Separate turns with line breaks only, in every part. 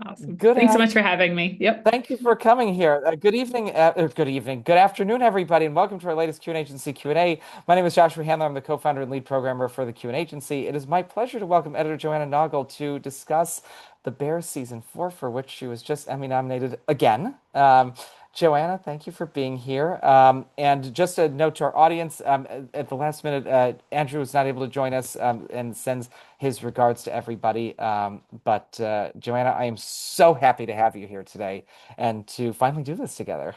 Awesome.
Good
Thanks so
af
much for having me. Yep.
Thank you for coming here. Good evening, good evening, good afternoon, everybody, and welcome to our latest Q&A Agency Q&A. My name is Joshua Handler. I'm the co-founder and lead programmer for the Q&A Agency. It is my pleasure to welcome editor Joanna Naugle to discuss The Bears season 4, for which she was just Emmy nominated again. Joanna, thank you for being here. And just a note to our audience, at the last minute, Andrew was not able to join us, and sends his regards to everybody. But Joanna, I am so happy to have you here today and to finally do this together.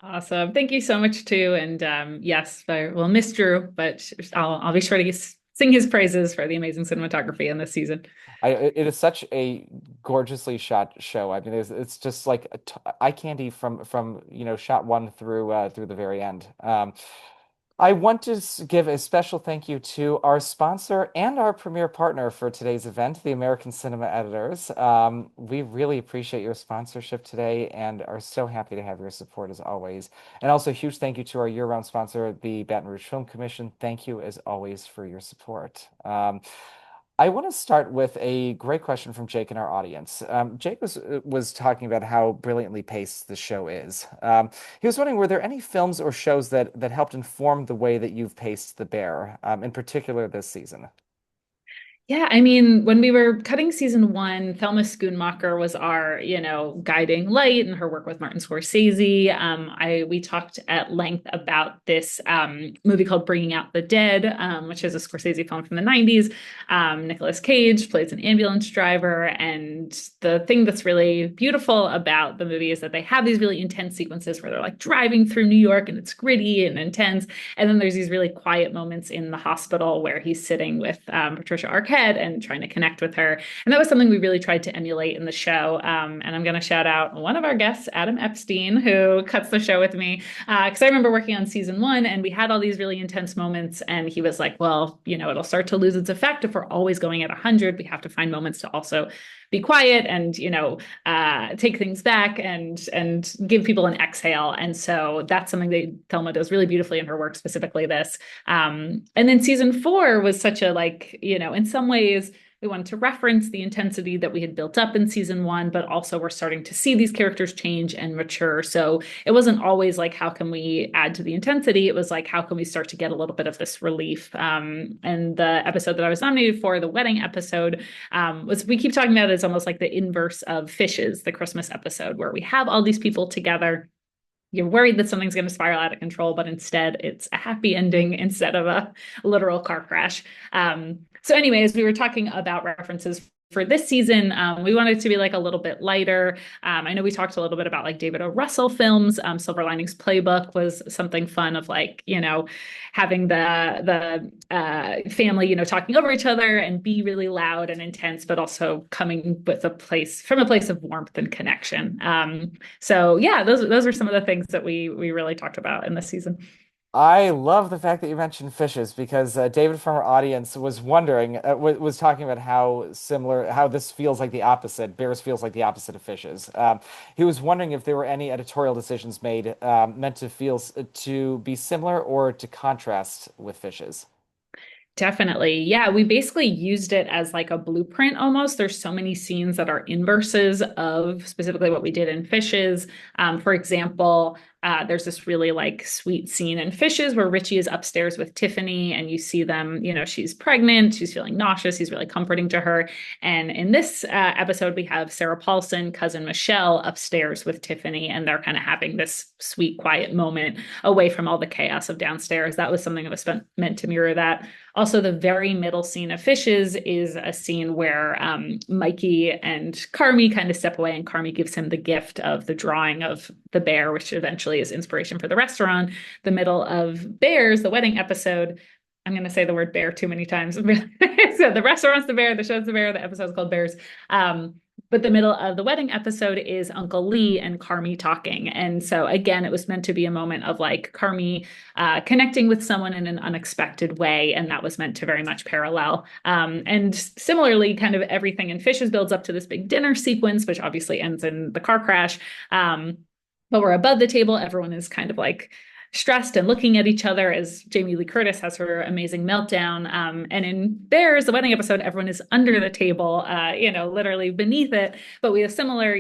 Awesome. Thank you so much too. And yes, we'll miss Drew, but I'll be sure to sing his praises for the amazing cinematography in this season.
It is such a gorgeously shot show. I mean, it's just like eye candy from shot one through the very end. I want to give a special thank you to our sponsor and our premier partner for today's event, the American Cinema Editors. We really appreciate your sponsorship today and are so happy to have your support as always. And also, a huge thank you to our year-round sponsor, the Baton Rouge Film Commission. Thank you as always for your support. I want to start with a great question from Jake in our audience. Jake was talking about how brilliantly paced the show is. He was wondering, were there any films or shows that helped inform the way that you've paced The Bear, in particular this season?
Yeah, I mean, when we were cutting season one, Thelma Schoonmaker was our, guiding light and her work with Martin Scorsese. We talked at length about this movie called Bringing Out the Dead, which is a Scorsese film from the 90s. Nicolas Cage plays an ambulance driver, and the thing that's really beautiful about the movie is that they have these really intense sequences where they're like driving through New York and it's gritty and intense, and then there's these really quiet moments in the hospital where he's sitting with Patricia Arquette and trying to connect with her. And that was something we really tried to emulate in the show. And I'm going to shout out one of our guests, Adam Epstein, who cuts the show with me. Because I remember working on season one and we had all these really intense moments. And he was like, well, it'll start to lose its effect if we're always going at 100. We have to find moments to also be quiet and take things back and give people an exhale. And so that's something that Thelma does really beautifully in her work, specifically this. And then season four was such a in some ways we wanted to reference the intensity that we had built up in season one, but also we're starting to see these characters change and mature. So it wasn't always like, how can we add to the intensity? It was like, how can we start to get a little bit of this relief? And the episode that I was nominated for, the wedding episode, we keep talking about it as almost like the inverse of Fishes, the Christmas episode, where we have all these people together. You're worried that something's going to spiral out of control, but instead it's a happy ending instead of a literal car crash. So anyways, we were talking about references for this season. We wanted to be like a little bit lighter. I know we talked a little bit about like David O. Russell films. Silver Linings Playbook was something fun of having the family, talking over each other and be really loud and intense, but also coming with from a place of warmth and connection. So yeah, those are some of the things that we really talked about in this season.
I love the fact that you mentioned fishes because David from our audience was wondering, was talking about how this feels like the opposite. Bears feels like the opposite of fishes. He was wondering if there were any editorial decisions made meant to be similar or to contrast with fishes.
Definitely. Yeah, we basically used it as like a blueprint almost. There's so many scenes that are inverses of specifically what we did in Fishes. For example, there's this really like sweet scene in Fishes where Richie is upstairs with Tiffany and you see them, she's pregnant, she's feeling nauseous, he's really comforting to her. And in this episode, we have Sarah Paulson, cousin Michelle, upstairs with Tiffany, and they're kind of having this sweet, quiet moment away from all the chaos of downstairs. That was something that was meant to mirror that. Also, the very middle scene of Fishes is a scene where Mikey and Carmy kind of step away, and Carmy gives him the gift of the drawing of the bear, which eventually is inspiration for the restaurant. The middle of Bears, the wedding episode, I'm going to say the word bear too many times. So the restaurant's the bear, the show's the bear, the episode's called Bears. But the middle of the wedding episode is Uncle Lee and Carmy talking. And so again, it was meant to be a moment of like Carmy connecting with someone in an unexpected way. And that was meant to very much parallel. And similarly, kind of everything in Fishes builds up to this big dinner sequence, which obviously ends in the car crash. But we're above the table. Everyone is kind of like stressed and looking at each other as Jamie Lee Curtis has her amazing meltdown. And in theirs, the wedding episode, everyone is under the table, literally beneath it. But we have a similar,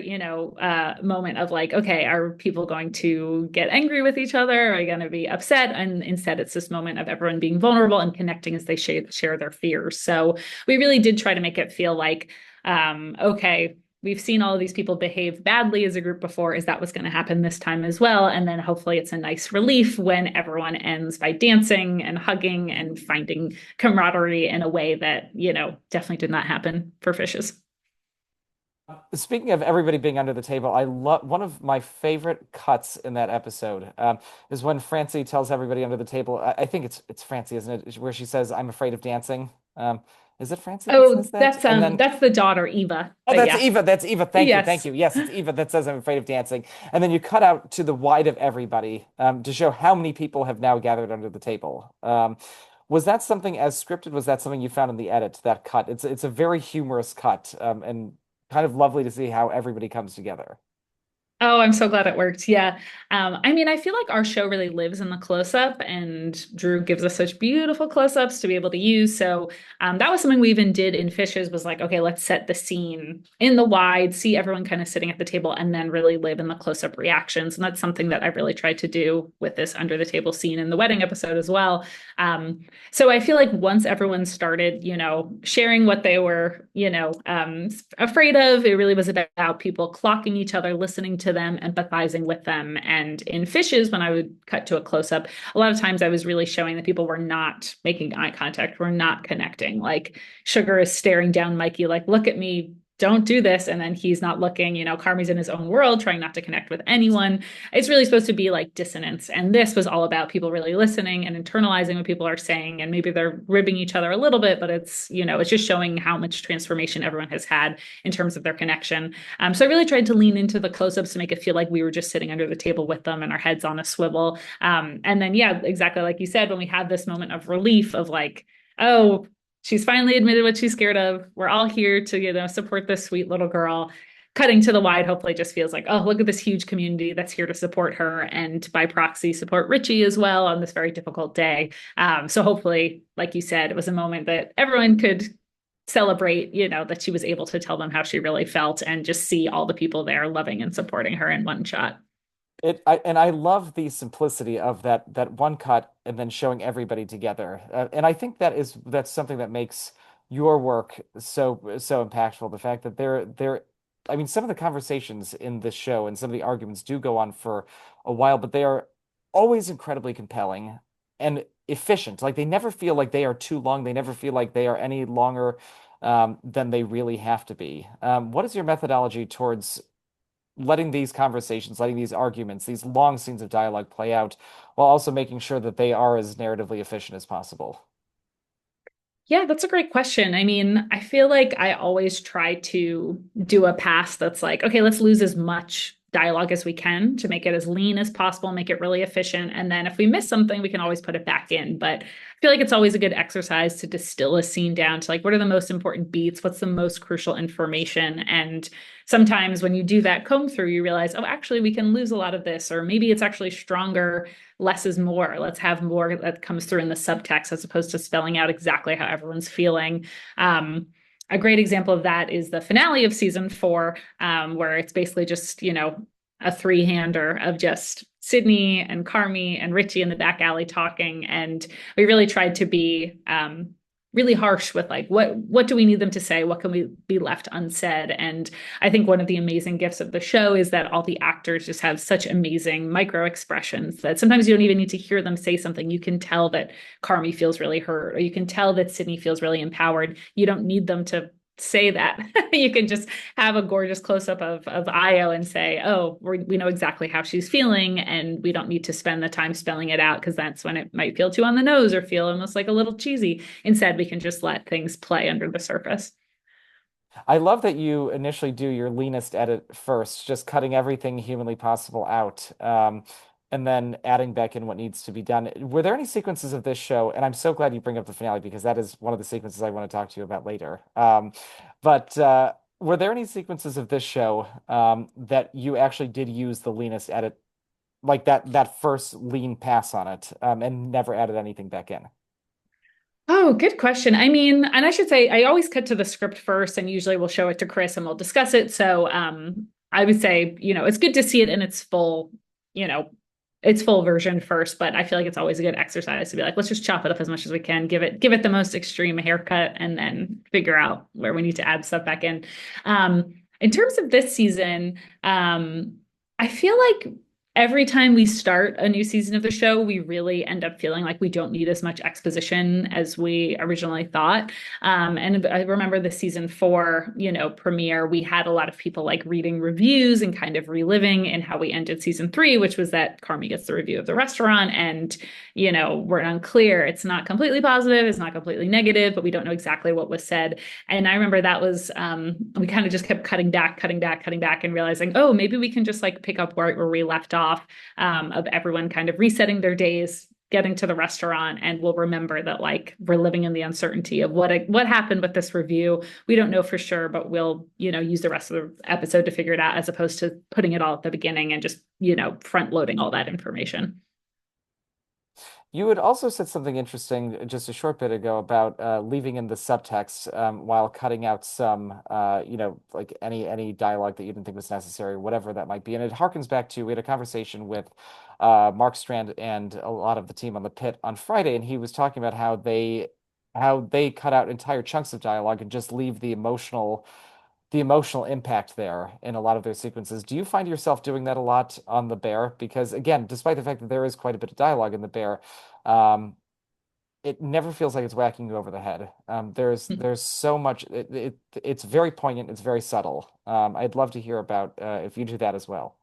moment of like, okay, are people going to get angry with each other? Are they going to be upset? And instead, it's this moment of everyone being vulnerable and connecting as they share their fears. So we really did try to make it feel like, okay, we've seen all of these people behave badly as a group before. Is that what's going to happen this time as well? And then hopefully it's a nice relief when everyone ends by dancing and hugging and finding camaraderie in a way that, definitely did not happen for fishes.
Speaking of everybody being under the table, I love one of my favorite cuts in that episode is when Francie tells everybody under the table. I think it's Francie, isn't it? Where she says, "I'm afraid of dancing." Is it Francie that
Oh,
says that? And then
that's the daughter, Eva.
oh,
But
that's
yeah.
Eva. That's Eva. Thank you. Thank
Yes.
you. Yes, it's Eva that says, "I'm afraid of dancing." And then you cut out to the wide of everybody to show how many people have now gathered under the table. Was that something as scripted? Was that something you found in the edit, that cut? It's a very humorous cut and kind of lovely to see how everybody comes together.
Oh, I'm so glad it worked. Yeah. I mean, I feel like our show really lives in the close up, and Drew gives us such beautiful close ups to be able to use. So that was something we even did in Fishes was like, okay, let's set the scene in the wide, see everyone kind of sitting at the table, and then really live in the close up reactions. And that's something that I really tried to do with this under the table scene in the wedding episode as well. So I feel like once everyone started, sharing what they were, afraid of, it really was about people clocking each other, listening to them, empathizing with them. And in Fishes, when I would cut to a close up, a lot of times I was really showing that people were not making eye contact, were not connecting. Like Sugar is staring down Mikey, like, look at me, don't do this. And then he's not looking, Carmi's in his own world, trying not to connect with anyone. It's really supposed to be like dissonance. And this was all about people really listening and internalizing what people are saying. And maybe they're ribbing each other a little bit, but it's just showing how much transformation everyone has had in terms of their connection. So I really tried to lean into the close-ups to make it feel like we were just sitting under the table with them and our heads on a swivel. And then, yeah, exactly like you said, when we had this moment of relief of like, oh, she's finally admitted what she's scared of. We're all here to, support this sweet little girl. Cutting to the wide hopefully just feels like, oh, look at this huge community that's here to support her and by proxy support Richie as well on this very difficult day. So hopefully, like you said, it was a moment that everyone could celebrate, that she was able to tell them how she really felt and just see all the people there loving and supporting her in one shot.
I love the simplicity of that one cut and then showing everybody together. And I think that's something that makes your work so impactful. The fact that I mean, some of the conversations in this show and some of the arguments do go on for a while, but they are always incredibly compelling and efficient. Like they never feel like they are too long. They never feel like they are any longer than they really have to be. What is your methodology towards letting these conversations, letting these arguments, these long scenes of dialogue play out, while also making sure that they are as narratively efficient as possible?
Yeah, that's a great question. I mean, I feel like I always try to do a pass that's like, okay, let's lose as much dialogue as we can to make it as lean as possible, make it really efficient. And then if we miss something, we can always put it back in. But I feel like it's always a good exercise to distill a scene down to like, what are the most important beats? What's the most crucial information? And sometimes when you do that comb through, you realize, oh, actually, we can lose a lot of this, or maybe it's actually stronger. Less is more. Let's have more that comes through in the subtext as opposed to spelling out exactly how everyone's feeling. A great example of that is the finale of season 4, where it's basically just, a three-hander of just Sydney and Carmi and Richie in the back alley talking. And we really tried to be really harsh with like, what do we need them to say? What can we be left unsaid? And I think one of the amazing gifts of the show is that all the actors just have such amazing micro expressions that sometimes you don't even need to hear them say something. You can tell that Carmi feels really hurt, or you can tell that Sydney feels really empowered. You don't need them to say that. You can just have a gorgeous close up of Io and say, oh, we know exactly how she's feeling, and we don't need to spend the time spelling it out because that's when it might feel too on the nose or feel almost like a little cheesy. Instead, we can just let things play under the surface.
I love that you initially do your leanest edit first, just cutting everything humanly possible out, and then adding back in what needs to be done. Were there any sequences of this show? And I'm so glad you bring up the finale because that is one of the sequences I want to talk to you about later. But were there any sequences of this show that you actually did use the leanest edit like that first lean pass on it, and never added anything back in.
Oh, good question. I mean, and I should say I always cut to the script first and usually we'll show it to Chris and we'll discuss it. So I would say, it's good to see it in its full, you know, its full version first, but I feel like it's always a good exercise to be like, let's just chop it up as much as we can, give it the most extreme haircut and then figure out where we need to add stuff back in. In terms of this season, I feel like every time we start a new season of the show, we really end up feeling like we don't need as much exposition as we originally thought. And I remember the season 4, premiere, we had a lot of people like reading reviews and kind of reliving in how we ended season 3, which was that Carmy gets the review of the restaurant and, we're unclear. It's not completely positive. It's not completely negative, but we don't know exactly what was said. And I remember that was, we kind of just kept cutting back, and realizing, oh, maybe we can just like pick up where we left off, of everyone kind of resetting their days, getting to the restaurant, and we'll remember that like we're living in the uncertainty of what happened with this review. We don't know for sure, but we'll, use the rest of the episode to figure it out as opposed to putting it all at the beginning and just, front loading all that information.
You had also said something interesting just a short bit ago about leaving in the subtext, while cutting out some, like any dialogue that you didn't think was necessary, whatever that might be. And it harkens back to we had a conversation with Mark Strand and a lot of the team on the pit on Friday, and he was talking about how they cut out entire chunks of dialogue and just leave the emotional impact there in a lot of their sequences. Do you find yourself doing that a lot on The Bear? Because again, despite the fact that there is quite a bit of dialogue in The Bear, um, it never feels like it's whacking you over the head. There's so much. It's very poignant. It's very subtle. I'd love to hear about if you do that as well.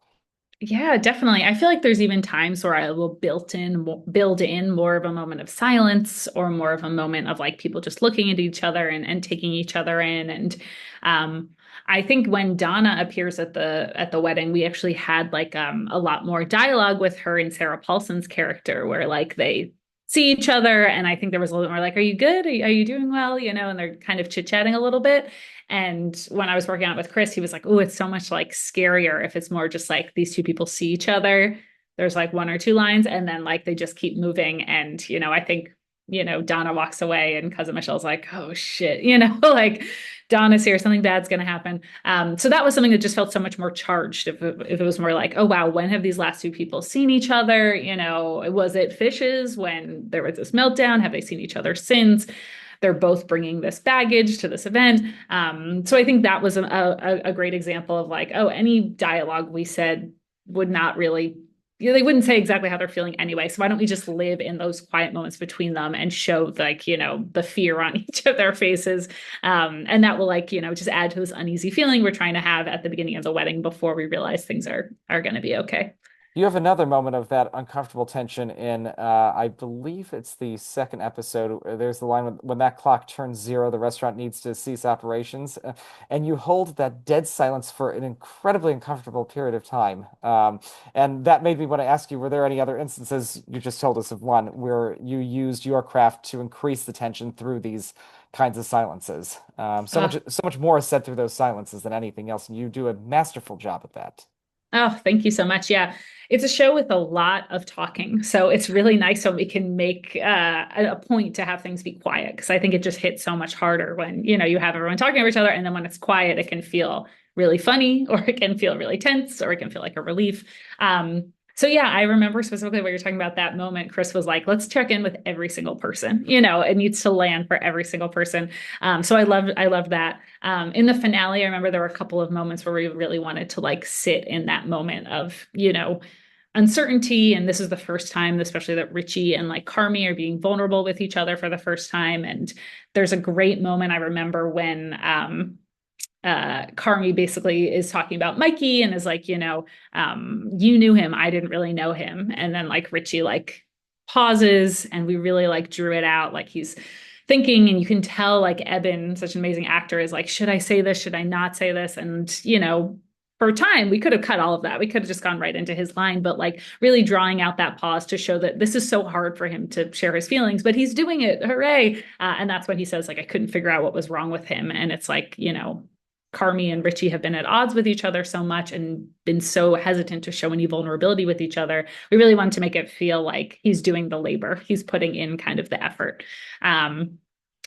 Yeah, definitely. I feel like there's even times where I will build in more of a moment of silence or more of a moment of like people just looking at each other and taking each other in. And um, I think when Donna appears at the wedding, we actually had like a lot more dialogue with her and Sarah Paulson's character, where like they see each other, and I think there was a little more like, "Are you good? Are you doing well?" And they're kind of chit chatting a little bit. And when I was working out with Chris, he was like, "Oh, it's so much like scarier if it's more just like these two people see each other. There's like one or two lines, and then like they just keep moving." And I think Donna walks away, and Cousin Michelle's like, "Oh shit," like Donna's here, something bad's gonna happen. So that was something that just felt so much more charged. If it was more like, "Oh wow, when have these last two people seen each other?" Was it Fishes when there was this meltdown? Have they seen each other since? They're both bringing this baggage to this event. So I think that was a great example of like, oh, any dialogue we said would not really, they wouldn't say exactly how they're feeling anyway. So why don't we just live in those quiet moments between them and show like, the fear on each of their faces. And that will like, just add to this uneasy feeling we're trying to have at the beginning of the wedding before we realize things are going to be okay.
You have another moment of that uncomfortable tension in, I believe it's the second episode. There's the line when that clock turns zero, the restaurant needs to cease operations. And you hold that dead silence for an incredibly uncomfortable period of time. And that made me want to ask you, were there any other instances, you just told us of one, where you used your craft to increase the tension through these kinds of silences? So much more is said through those silences than anything else, and you do a masterful job at that.
Oh, thank you so much. Yeah, it's a show with a lot of talking. So it's really nice when we can make a point to have things be quiet, because I think it just hits so much harder when, you have everyone talking over each other. And then when it's quiet, it can feel really funny, or it can feel really tense, or it can feel like a relief. So yeah, I remember specifically what you're talking about, that moment. Chris was like, let's check in with every single person. It needs to land for every single person. So I love that. In the finale, I remember there were a couple of moments where we really wanted to like sit in that moment of, uncertainty. And this is the first time, especially that Richie and like Carmy are being vulnerable with each other for the first time. And there's a great moment I remember when Carmy basically is talking about Mikey and is like, you knew him, I didn't really know him. And then like Richie like pauses, and we really like drew it out. Like he's thinking, and you can tell like Eben, such an amazing actor, is like, should I say this? Should I not say this? And, for time, we could have cut all of that. We could have just gone right into his line, but like really drawing out that pause to show that this is so hard for him to share his feelings, but he's doing it. Hooray. And that's when he says, like, I couldn't figure out what was wrong with him. And it's like, Carmy and Richie have been at odds with each other so much and been so hesitant to show any vulnerability with each other. We really wanted to make it feel like he's doing the labor, he's putting in kind of the effort.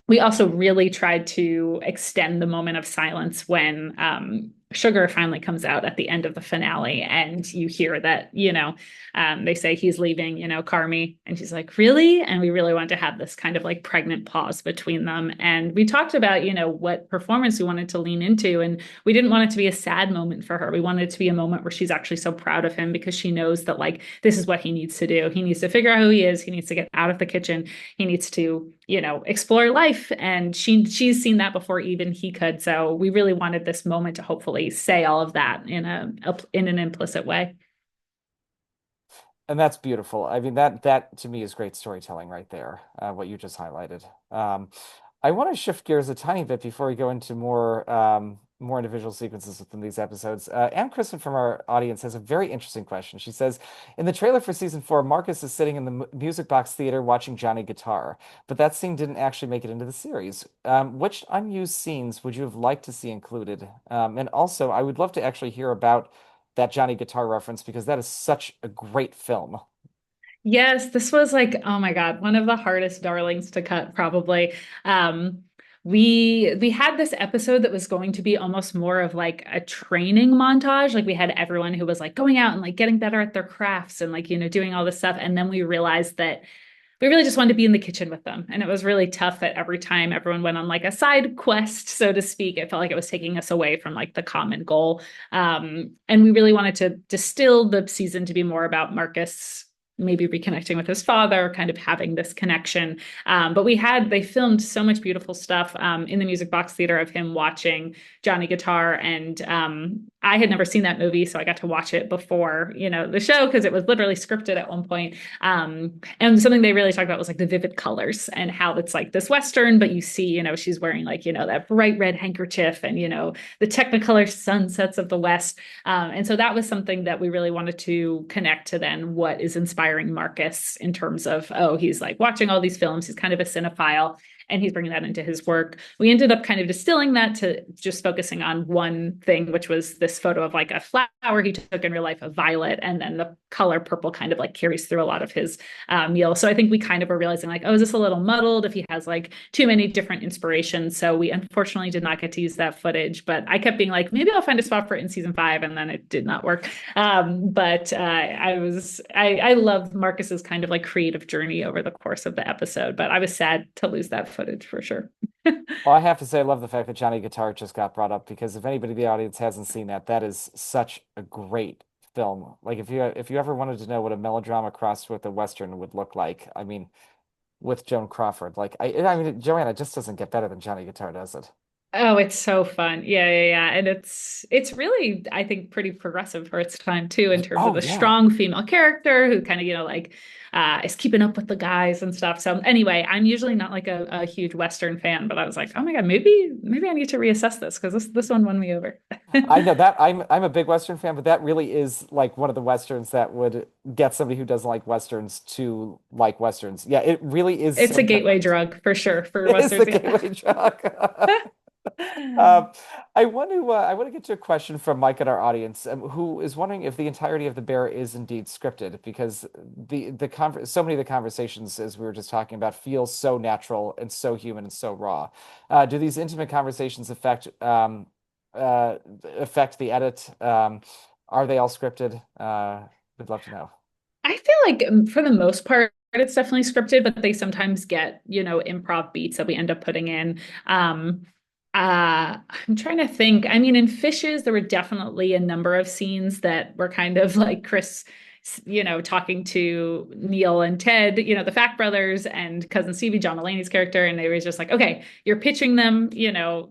We also really tried to extend the moment of silence when Sugar finally comes out at the end of the finale, and you hear that, they say he's leaving, Carmy, and she's like, really? And we really wanted to have this kind of like pregnant pause between them. And we talked about, what performance we wanted to lean into. And we didn't want it to be a sad moment for her. We wanted it to be a moment where she's actually so proud of him because she knows that, like, this is what he needs to do. He needs to figure out who he is. He needs to get out of the kitchen. He needs to, explore life. And she's seen that before even he could. So we really wanted this moment to hopefully say all of that in an implicit way.
And that's beautiful. I mean, that to me is great storytelling right there, what you just highlighted. I want to shift gears a tiny bit before we go into more individual sequences within these episodes. Anne Kristen from our audience has a very interesting question. She says, in the trailer for season 4, Marcus is sitting in the music box theater watching Johnny guitar, but that scene didn't actually make it into the series. Which unused scenes would you have liked to see included? And also, I would love to actually hear about that Johnny guitar reference because that is such a great film.
Yes, this was like, oh my God, one of the hardest darlings to cut, probably. Um, we had this episode that was going to be almost more of like a training montage. Like we had everyone who was like going out and like getting better at their crafts and like, doing all this stuff. And then we realized that we really just wanted to be in the kitchen with them. And it was really tough that every time everyone went on like a side quest, so to speak, it felt like it was taking us away from like the common goal. And we really wanted to distill the season to be more about Marcus maybe reconnecting with his father, kind of having this connection. But they filmed so much beautiful stuff in the Music Box Theater of him watching Johnny Guitar. And I had never seen that movie, so I got to watch it before, the show, because it was literally scripted at one point. And something they really talked about was like the vivid colors and how it's like this Western, but you see, she's wearing like, that bright red handkerchief and, the Technicolor sunsets of the West. And so that was something that we really wanted to connect to then what is inspiring Marcus in terms of, oh, he's like watching all these films. He's kind of a cinephile and he's bringing that into his work. We ended up kind of distilling that to just focusing on one thing, which was this photo of like a flower he took in real life, a violet, and then the color purple kind of like carries through a lot of his meal. So I think we kind of were realizing like, oh, is this a little muddled if he has like too many different inspirations? So we unfortunately did not get to use that footage, but I kept being like, maybe I'll find a spot for it in season 5, and then it did not work. But I loved Marcus's kind of like creative journey over the course of the episode, but I was sad to lose that footage for sure.
Well, I have to say, I love the fact that Johnny Guitar just got brought up because if anybody in the audience hasn't seen that, that is such a great film. Like if you ever wanted to know what a melodrama crossed with a Western would look like, I mean, with Joan Crawford, like I mean, Joanna just doesn't get better than Johnny Guitar, does it?
Oh, it's so fun. Yeah, yeah, yeah. And it's really, I think, pretty progressive for its time too, in terms of
Oh
the
yeah.
strong female character who kind of, like is keeping up with the guys and stuff. So anyway, I'm usually not like a huge Western fan, but I was like, oh my God, maybe I need to reassess this because this one won me over.
I know that I'm a big Western fan, but that really is like one of the Westerns that would get somebody who doesn't like Westerns to like Westerns. Yeah, it really is
It's
so
a gateway
different.
drug for sure for
It is the
Westerns. Yeah.
gateway drug. Um, I want to get to a question from Mike in our audience, who is wondering if the entirety of The Bear is indeed scripted, because so many of the conversations, as we were just talking about, feel so natural and so human and so raw. Do these intimate conversations affect the edit? Are they all scripted? We'd love to know.
I feel like for the most part, it's definitely scripted, but they sometimes get, improv beats that we end up putting in. I'm trying to think. I mean, in Fishes, there were definitely a number of scenes that were kind of like Chris, talking to Neil and Ted, the Fact brothers and cousin Stevie, John Mulaney's character. And they were just like, okay, you're pitching them,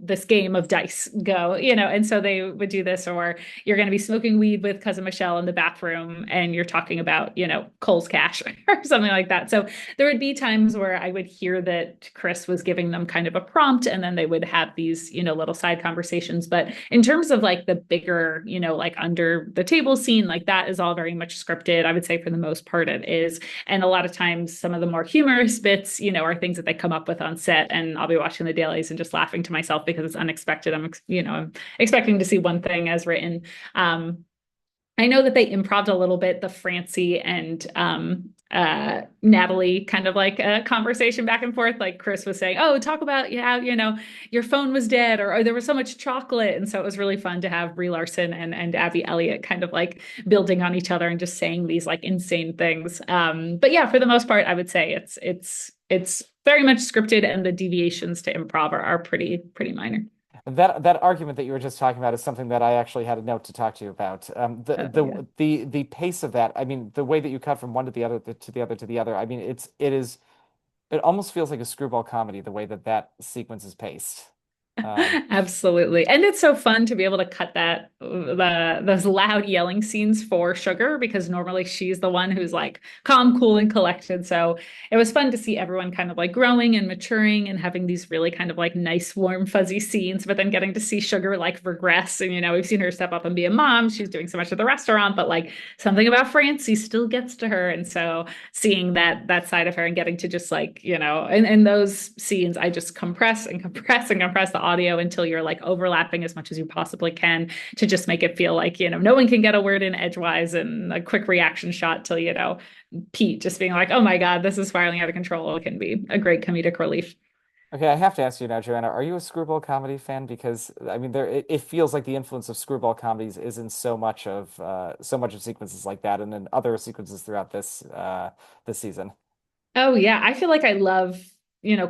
this game of dice, go, and so they would do this, or you're going to be smoking weed with cousin Michelle in the bathroom and you're talking about, Cole's cash or something like that. So there would be times where I would hear that Chris was giving them kind of a prompt and then they would have these, little side conversations. But in terms of like the bigger, like under the table scene, like that is all very much scripted. scripted. I would say for the most part it is. And a lot of times some of the more humorous bits, are things that they come up with on set, and I'll be watching the dailies and just laughing to myself because it's unexpected. I'm expecting to see one thing as written. I know that they improved a little bit the Francie and Natalie kind of like a conversation back and forth. Like Chris was saying, "Oh, talk about yeah, your phone was dead, or there was so much chocolate," and so it was really fun to have Brie Larson and Abby Elliott kind of like building on each other and just saying these like insane things. But yeah, for the most part, I would say it's very much scripted, and the deviations to improv are pretty minor.
That argument that you were just talking about is something that I actually had a note to talk to you about.
Yeah.
The pace of that. I mean, the way that you cut from one to the other to the other to the other. I mean, it almost feels like a screwball comedy the way that that sequence is paced. Um,
Absolutely. And it's so fun to be able to cut those loud yelling scenes for Sugar, because normally she's the one who's like calm, cool, and collected. So it was fun to see everyone kind of like growing and maturing and having these really kind of like nice, warm, fuzzy scenes, but then getting to see Sugar like regress. And we've seen her step up and be a mom. She's doing so much at the restaurant, but like something about Francie still gets to her. And so seeing that side of her and getting to just like, in those scenes, I just compress and compress and compress the audio until you're like overlapping as much as you possibly can to just make it feel like, no one can get a word in edgewise, and a quick reaction shot till, Pete just being like, oh my God, this is spiraling out of control. It can be a great comedic relief.
okay, I have to ask you now, Joanna, are you a screwball comedy fan? Because I mean, it feels like the influence of screwball comedies is in so much of sequences like that, and in other sequences throughout this season.
Oh yeah, I feel like I love,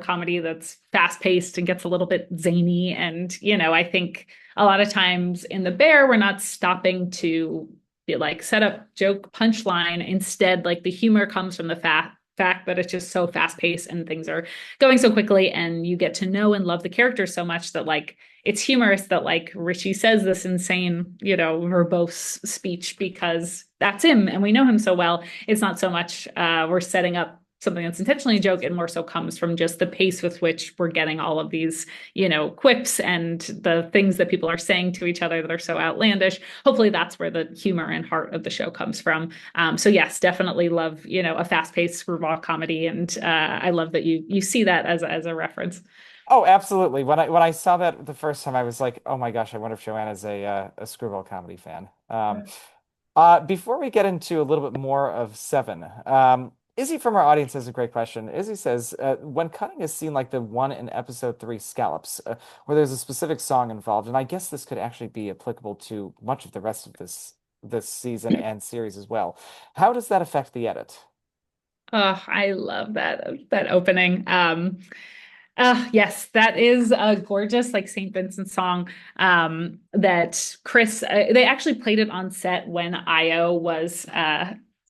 comedy that's fast paced and gets a little bit zany. And, I think a lot of times in The Bear, we're not stopping to be like set up joke punchline. Instead, like the humor comes from the fact that it's just so fast paced and things are going so quickly, and you get to know and love the characters so much that like it's humorous that like Richie says this insane, verbose speech because that's him and we know him so well. It's not so much we're setting up something that's intentionally a joke, and more so comes from just the pace with which we're getting all of these, quips and the things that people are saying to each other that are so outlandish. Hopefully that's where the humor and heart of the show comes from. So yes, definitely love, a fast-paced screwball comedy. And I love that you see that as a reference.
Oh, absolutely. When I saw that the first time, I was like, oh my gosh, I wonder if Joanna's a screwball comedy fan. Before we get into a little bit more of Seven, Izzy from our audience has a great question. Izzy says, when cutting a scene like the one in episode three, Scallops, where there's a specific song involved, and I guess this could actually be applicable to much of the rest of this season and series as well. How does that affect the edit?
Oh, I love that opening. Yes, that is a gorgeous like St. Vincent song that Chris they actually played it on set when Io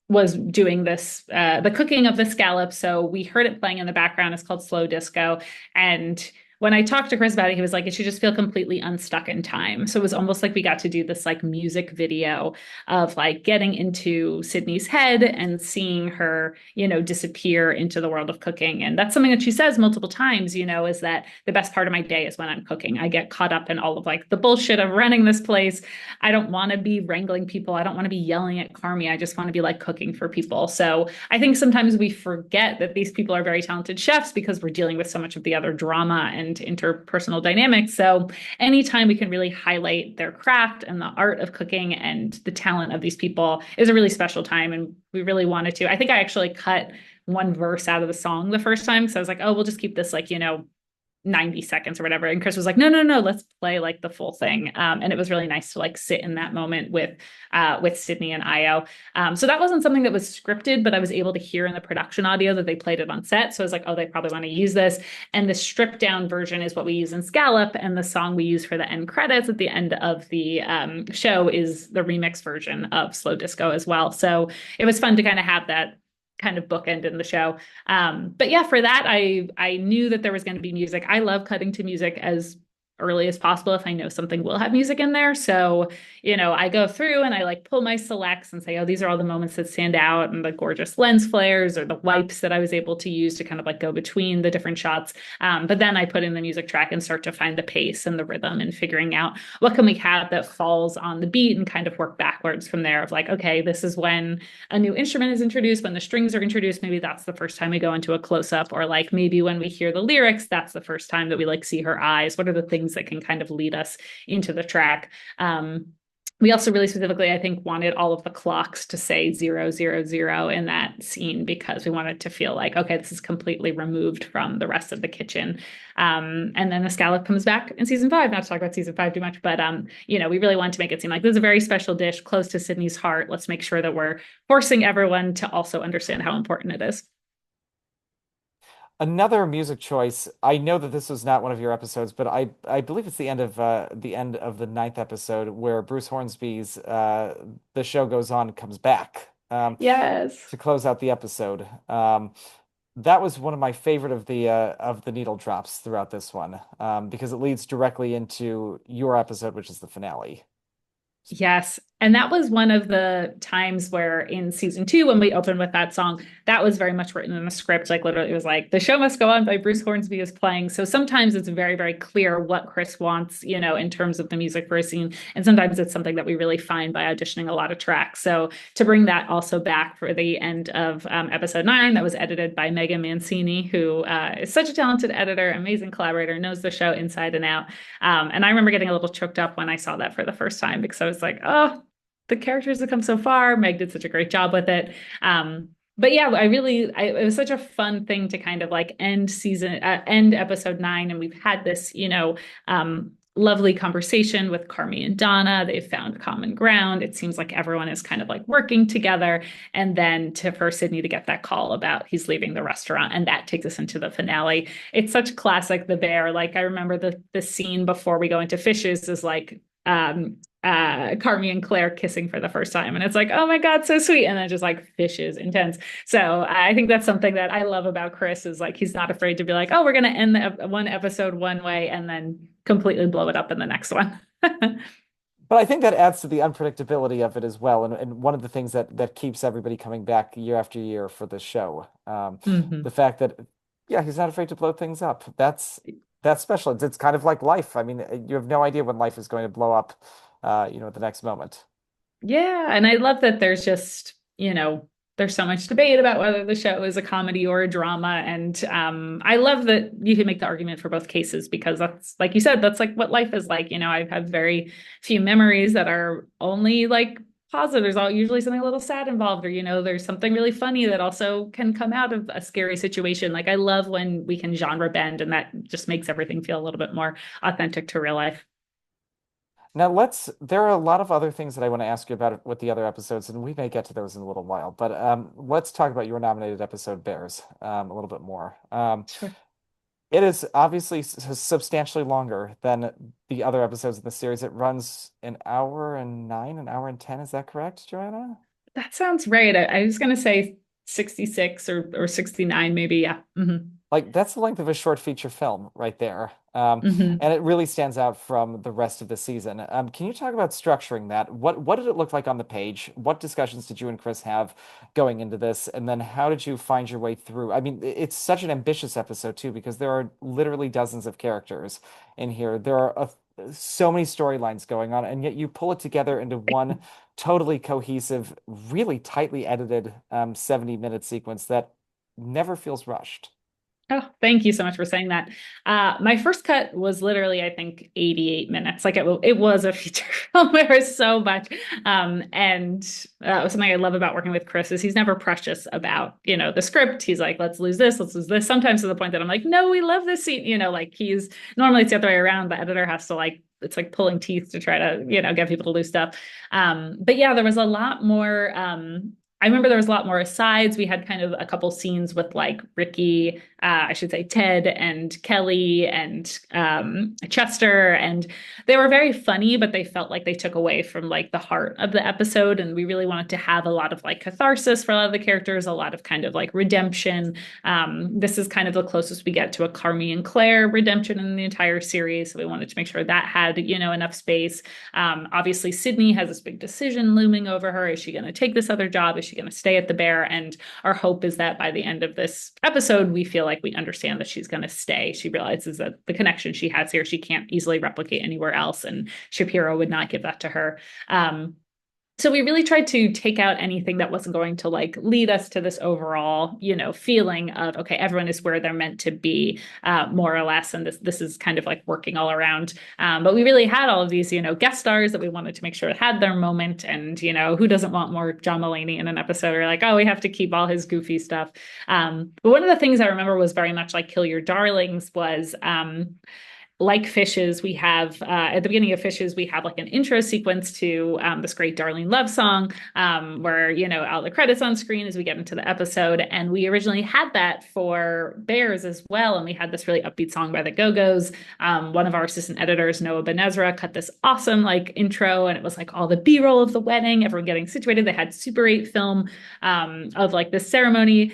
was doing this the cooking of the scallops. So we heard it playing in the background. It's called Slow Disco. And when I talked to Chris about it, he was like, it should just feel completely unstuck in time. So it was almost like we got to do this like music video of like getting into Sydney's head and seeing her, disappear into the world of cooking. And that's something that she says multiple times, is that the best part of my day is when I'm cooking. I get caught up in all of like the bullshit of running this place. I don't want to be wrangling people. I don't want to be yelling at Carmy. I just want to be like cooking for people. So I think sometimes we forget that these people are very talented chefs because we're dealing with so much of the other drama and interpersonal dynamics. So anytime we can really highlight their craft and the art of cooking and the talent of these people is a really special time. And we really wanted to. I think I actually cut one verse out of the song the first time because I was like, oh, we'll just keep this like, 90 seconds or whatever. And Chris was like, no, no, no, let's play like the full thing. And it was really nice to like sit in that moment with Sydney and Io. So that wasn't something that was scripted, but I was able to hear in the production audio that they played it on set. So I was like, oh, they probably want to use this. And the stripped down version is what we use in Scallop. And the song we use for the end credits at the end of the show is the remix version of Slow Disco as well. So it was fun to kind of have that kind of bookend in the show. But yeah, for that, I knew that there was going to be music. I love cutting to music as early as possible if I know something will have music in there. So, I go through and I like pull my selects and say, oh, these are all the moments that stand out and the gorgeous lens flares or the wipes that I was able to use to kind of like go between the different shots. But then I put in the music track and start to find the pace and the rhythm and figuring out what can we have that falls on the beat and kind of work backwards from there of like, okay, this is when a new instrument is introduced, when the strings are introduced, maybe that's the first time we go into a close up, or like maybe when we hear the lyrics, that's the first time that we like see her eyes. What are the things that can kind of lead us into the track? We also really specifically, I think, wanted all of the clocks to say 000 in that scene because we wanted to feel like, okay, this is completely removed from the rest of the kitchen. And then the scallop comes back in season 5. Not to talk about season 5 too much, but we really wanted to make it seem like this is a very special dish close to Sydney's heart. Let's make sure that we're forcing everyone to also understand how important it is.
Another music choice. I know that this was not one of your episodes, but I believe it's the end of the ninth episode where Bruce Hornsby's "The Show Goes On" comes back
Yes.
to close out the episode. That was one of my favorite of the needle drops throughout this one because it leads directly into your episode, which is the finale.
Yes. And that was one of the times where in season 2, when we opened with that song, that was very much written in the script. Like literally, it was like the show must go on by Bruce Hornsby is playing. So sometimes it's very, very clear what Chris wants, in terms of the music for a scene. And sometimes it's something that we really find by auditioning a lot of tracks. So to bring that also back for the end of episode 9, that was edited by Megan Mancini, who is such a talented editor, amazing collaborator, knows the show inside and out. And I remember getting a little choked up when I saw that for the first time because I was like, oh, the characters have come so far. Meg did such a great job with it. But yeah, it was such a fun thing to kind of like end episode 9. And we've had this, lovely conversation with Carmi and Donna. They've found common ground. It seems like everyone is kind of like working together. And then for Sydney to get that call about he's leaving the restaurant. And that takes us into the finale. It's such classic The Bear. Like I remember the scene before we go into Fishes is like, Carmi and Claire kissing for the first time. And it's like, oh my God, so sweet. And then just like Fishes intense. So I think that's something that I love about Chris is like, he's not afraid to be like, oh, we're going to end one episode one way and then completely blow it up in the next one.
But I think that adds to the unpredictability of it as well, and one of the things that keeps everybody coming back year after year for the show. The
Mm-hmm.
fact that, yeah, he's not afraid to blow things up. That's special. It's kind of like life. I mean, you have no idea when life is going to blow up, at the next moment.
Yeah, and I love that there's just, there's so much debate about whether the show is a comedy or a drama. And I love that you can make the argument for both cases because that's, like you said, that's like what life is like. I've had very few memories that are only like positive. There's all usually something a little sad involved, or, there's something really funny that also can come out of a scary situation. Like I love when we can genre bend and that just makes everything feel a little bit more authentic to real life.
Now there are a lot of other things that I want to ask you about with the other episodes, and we may get to those in a little while, but let's talk about your nominated episode, Bears, a little bit more.
Sure.
It is obviously substantially longer than the other episodes in the series. It runs an hour and 9, an hour and 10. Is that correct, Joanna?
That sounds right. I was going to say 66 or 69, maybe. Yeah.
Like that's the length of a short feature film right there.
Hmm.
And it really stands out from the rest of the season. Can you talk about structuring that? What did it look like on the page? What discussions did you and Chris have going into this? And then how did you find your way through? I mean, it's such an ambitious episode too, because there are literally dozens of characters in here. There are so many storylines going on, and yet you pull it together into one totally cohesive, really tightly edited 70-minute sequence that never feels rushed.
Oh, thank you so much for saying that. My first cut was literally, I think, 88 minutes. Like it was a feature film. There was so much. And something I love about working with Chris is he's never precious about, the script. He's like, let's lose this, let's lose this. Sometimes to the point that I'm like, no, we love this scene. Like he's normally it's the other way around. The editor has to like, it's like pulling teeth to try to, get people to lose stuff. But yeah, there was a lot more. I remember there was a lot more asides. We had kind of a couple scenes with like Ricky, I should say Ted and Kelly and Chester, and they were very funny, but they felt like they took away from like the heart of the episode. And we really wanted to have a lot of like catharsis for a lot of the characters, a lot of kind of like redemption. This is kind of the closest we get to a Carmi and Claire redemption in the entire series. So we wanted to make sure that had, enough space. Obviously, Sydney has this big decision looming over her. Is she going to take this other job? Is she going to stay at the Bear? And our hope is that by the end of this episode, we feel like we understand that she's going to stay. She realizes that the connection she has here, she can't easily replicate anywhere else. And Shapiro would not give that to her. So we really tried to take out anything that wasn't going to like lead us to this overall, feeling of, okay, everyone is where they're meant to be, more or less. And this is kind of like working all around. But we really had all of these, guest stars that we wanted to make sure had their moment. And, who doesn't want more John Mulaney in an episode? Or like, oh, we have to keep all his goofy stuff. But one of the things I remember was very much like Kill Your Darlings was, like Fishes, we have at the beginning of Fishes, we have like an intro sequence to this great Darlene Love song, where, all the credits on screen as we get into the episode. And we originally had that for Bears as well. And we had this really upbeat song by the Go-Go's. One of our assistant editors, Noah Benezra, cut this awesome like intro, and it was like all the B-roll of the wedding, everyone getting situated. They had Super 8 film of like this ceremony.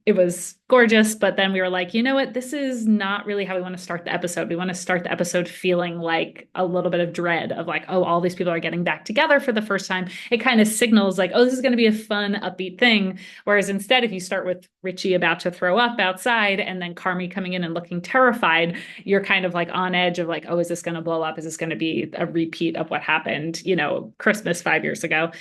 It was gorgeous, but then we were like, you know what? This is not really how we want to start the episode. We want to start the episode feeling like a little bit of dread of like, oh, all these people are getting back together for the first time. It kind of signals like, oh, this is going to be a fun, upbeat thing. Whereas instead, if you start with Richie about to throw up outside and then Carmi coming in and looking terrified, you're kind of like on edge of like, oh, is this going to blow up? Is this going to be a repeat of what happened, Christmas 5 years ago?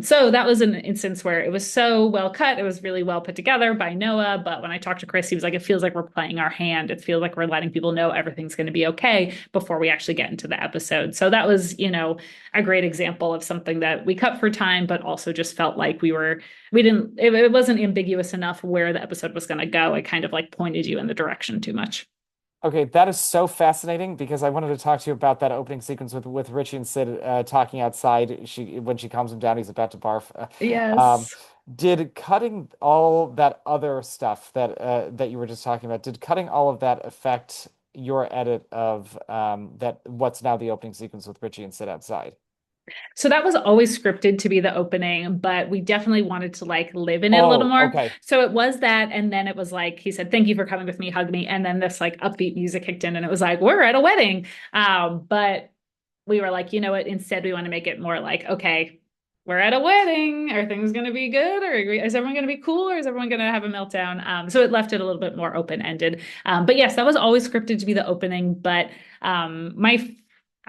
So that was an instance where it was so well cut. It was really well put together by Noah. But when I talked to Chris, he was like, it feels like we're playing our hand. It feels like we're letting people know everything's going to be okay before we actually get into the episode. So that was, a great example of something that we cut for time, but also just felt like it wasn't ambiguous enough where the episode was going to go. It kind of like pointed you in the direction too much.
Okay, that is so fascinating because I wanted to talk to you about that opening sequence with Richie and Sid talking outside. When she calms him down, he's about to barf. Um,
Yes.
did cutting all that other stuff that you were just talking about, did cutting all of that affect your edit of that what's now the opening sequence with Richie and Sid outside?
So that was always scripted to be the opening, but we definitely wanted to like live in it a little
Oh,
more.
okay.
So it was that. And then it was like, he said, thank you for coming with me, hug me. And then this like upbeat music kicked in and it was like, we're at a wedding. But we were like, you know what? Instead, we want to make it more like, okay, we're at a wedding. Are things going to be good? Or is everyone going to be cool? Or is everyone going to have a meltdown? So it left it a little bit more open ended. But yes, that was always scripted to be the opening. But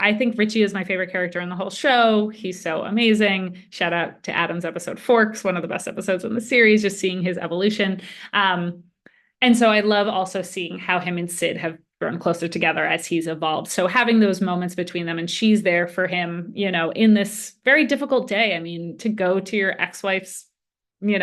I think Richie is my favorite character in the whole show. He's so amazing. Shout out to Adam's episode Forks, one of the best episodes in the series, just seeing his evolution. And so I love also seeing how him and Sid have grown closer together as he's evolved. So having those moments between them and she's there for him, in this very difficult day. I mean, to go to your ex-wife's,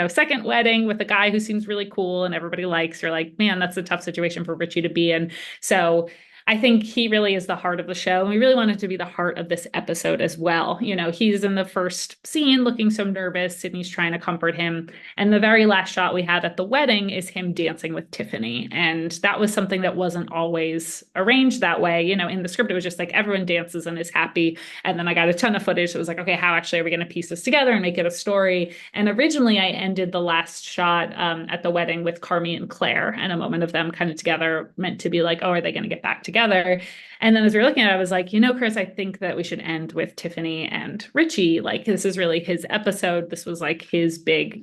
second wedding with a guy who seems really cool and everybody likes, you're like, man, that's a tough situation for Richie to be in. So I think he really is the heart of the show. And we really want it to be the heart of this episode as well. He's in the first scene looking so nervous. Sydney's trying to comfort him. And the very last shot we have at the wedding is him dancing with Tiffany. And that was something that wasn't always arranged that way. In the script, it was just like everyone dances and is happy. And then I got a ton of footage. So it was like, okay, how actually are we going to piece this together and make it a story? And originally I ended the last shot at the wedding with Carmi and Claire and a moment of them kind of together, meant to be like, oh, are they going to get back together? And then as we were looking at it, I was like, Chris, I think that we should end with Tiffany and Richie. Like, this is really his episode. This was like his big,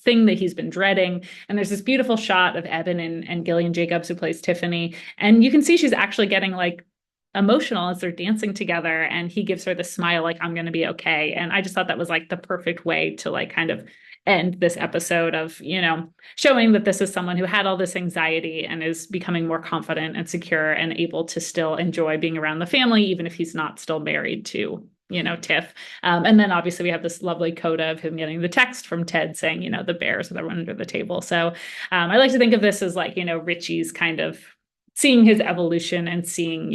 thing that he's been dreading. And there's this beautiful shot of Evan and Gillian Jacobs, who plays Tiffany. And you can see she's actually getting like emotional as they're dancing together. And he gives her the smile, like, I'm going to be okay. And I just thought that was like the perfect way to like kind of end this episode of, showing that this is someone who had all this anxiety and is becoming more confident and secure and able to still enjoy being around the family, even if he's not still married to, Tiff. And then obviously we have this lovely coda of him getting the text from Ted saying, the bears that were under the table. So I like to think of this as like, Richie's kind of seeing his evolution and seeing,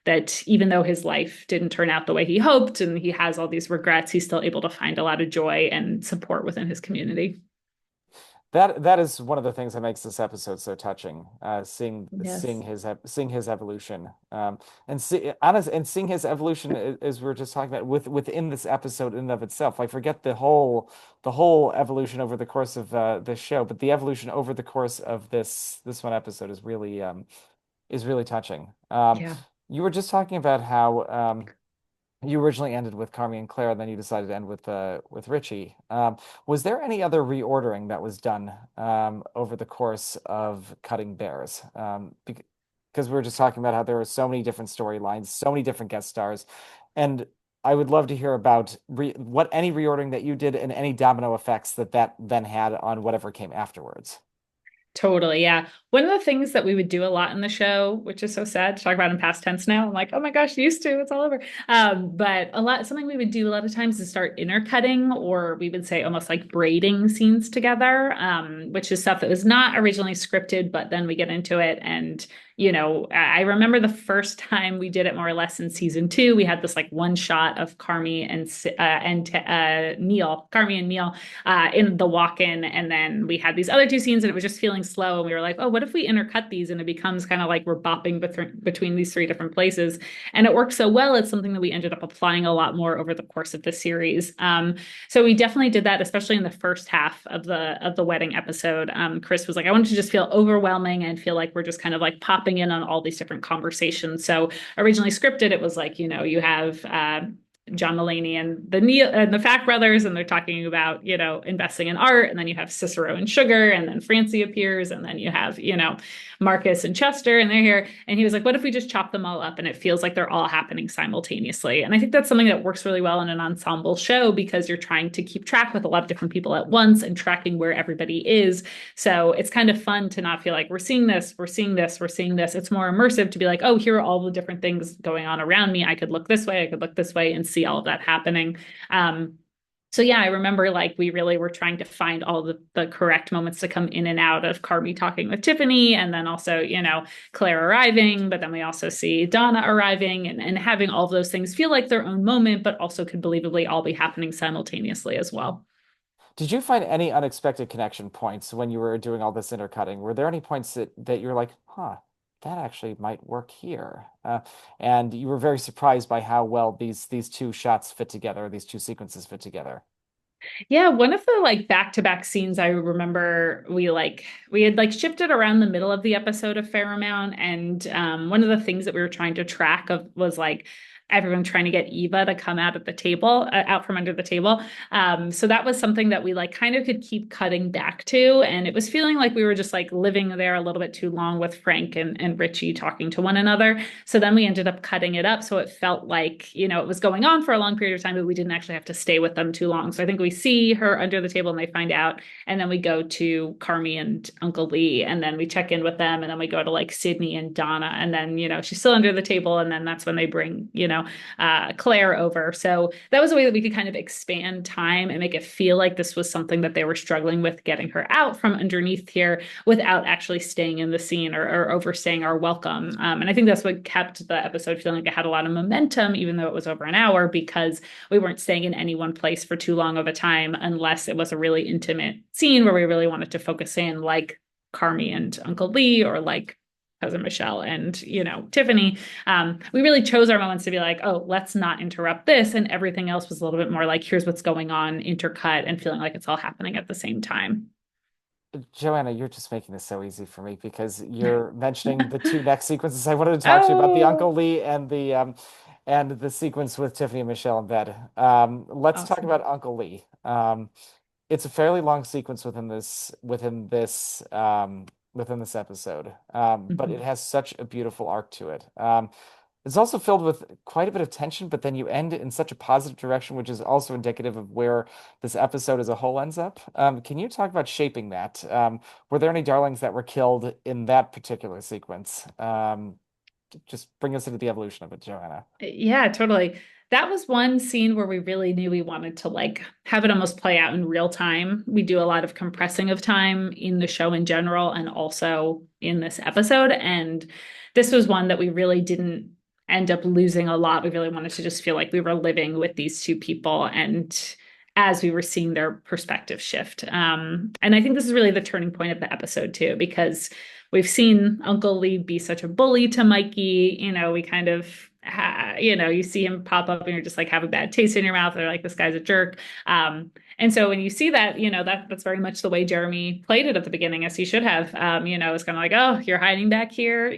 that even though his life didn't turn out the way he hoped and he has all these regrets, he's still able to find a lot of joy and support within his community.
That is one of the things that makes this episode so touching.
Yes.
Seeing his evolution, and seeing his evolution as we were just talking about within this episode in and of itself. I forget the whole evolution over the course of this show, but the evolution over the course of this one episode is really touching.
Yeah.
You were just talking about how you originally ended with Carmy and Claire, and then you decided to end with Richie. Was there any other reordering that was done over the course of Cutting Bears? Because we were just talking about how there were so many different storylines, so many different guest stars, and I would love to hear about what any reordering that you did and any domino effects that then had on whatever came afterwards.
Totally. Yeah. One of the things that we would do a lot in the show, which is so sad to talk about in past tense now, I'm like, oh my gosh, used to, it's all over. But something we would do a lot of times is start intercutting, or we would say almost like braiding scenes together, which is stuff that was not originally scripted, but then we get into it. And, I remember the first time we did it more or less in season two, we had this like one shot of Carmy and Neil, Carmy and Neil in the walk-in, and then we had these other two scenes and it was just feeling slow, and we were like, oh, what if we intercut these and it becomes kind of like we're bopping between these three different places, and it worked so well. It's something that we ended up applying a lot more over the course of the series. So we definitely did that, especially in the first half of the wedding episode. Chris was like, I wanted to just feel overwhelming and feel like we're just kind of like popping in on all these different conversations. So originally scripted, it was like, you have John Mulaney and the Fact brothers, and they're talking about, investing in art, and then you have Cicero and Sugar, and then Francie appears, and then you have, Marcus and Chester, and they're here. And he was like, what if we just chop them all up and it feels like they're all happening simultaneously? And I think that's something that works really well in an ensemble show, because you're trying to keep track with a lot of different people at once and tracking where everybody is. So it's kind of fun to not feel like we're seeing this, we're seeing this, we're seeing this. It's more immersive to be like, oh, here are all the different things going on around me. I could look this way, I could look this way, and see all of that happening. So yeah, I remember like we really were trying to find all the correct moments to come in and out of Carby talking with Tiffany, and then also, Claire arriving, but then we also see Donna arriving, and having all of those things feel like their own moment, but also could believably all be happening simultaneously as well.
Did you find any unexpected connection points when you were doing all this intercutting? Were there any points that you're like, huh, that actually might work here? And you were very surprised by how well these two shots fit together, these two sequences fit together.
Yeah, one of the like back-to-back scenes I remember we had like shifted around the middle of the episode a fair amount, and one of the things that we were trying to track of was like everyone trying to get Eva to come out at the table, out from under the table. So that was something that we like kind of could keep cutting back to, and it was feeling like we were just like living there a little bit too long with Frank and Richie talking to one another. So then we ended up cutting it up so it felt like, it was going on for a long period of time, but we didn't actually have to stay with them too long. So I think we see her under the table and they find out, and then we go to Carmy and Uncle Lee, and then we check in with them, and then we go to like Sydney and Donna, and then, she's still under the table, and then that's when they bring, Claire over. So that was a way that we could kind of expand time and make it feel like this was something that they were struggling with getting her out from underneath here without actually staying in the scene or overstaying our welcome. And I think that's what kept the episode feeling like it had a lot of momentum, even though it was over an hour, because we weren't staying in any one place for too long of a time, unless it was a really intimate scene where we really wanted to focus in, like Carmy and Uncle Lee, or like cousin Michelle and, Tiffany. We really chose our moments to be like, oh, let's not interrupt this. And everything else was a little bit more like, here's what's going on, intercut, and feeling like it's all happening at the same time.
Joanna, you're just making this so easy for me because you're mentioning the two next sequences I wanted to talk to you about, the
Oh,
Uncle Lee and the sequence with Tiffany and Michelle in bed. Let's talk
awesome.
about Uncle Lee. It's a fairly long sequence within this episode, but it
Mhm.
has such a beautiful arc to it. It's also filled with quite a bit of tension, but then you end in such a positive direction, which is also indicative of where this episode as a whole ends up. Can you talk about shaping that? Were there any darlings that were killed in that particular sequence? Just bring us into the evolution of it, Joanna.
Yeah, totally. That was one scene where we really knew we wanted to like have it almost play out in real time. We do a lot of compressing of time in the show in general and also in this episode. And this was one that we really didn't end up losing a lot. We really wanted to just feel like we were living with these two people and as we were seeing their perspective shift. And I think this is really the turning point of the episode too, because we've seen Uncle Lee be such a bully to Mikey. We kind of, you see him pop up and you're just like have a bad taste in your mouth. They're like, this guy's a jerk. And so when you see that, that's very much the way Jeremy played it at the beginning, as he should have. It's kind of like, oh, you're hiding back here,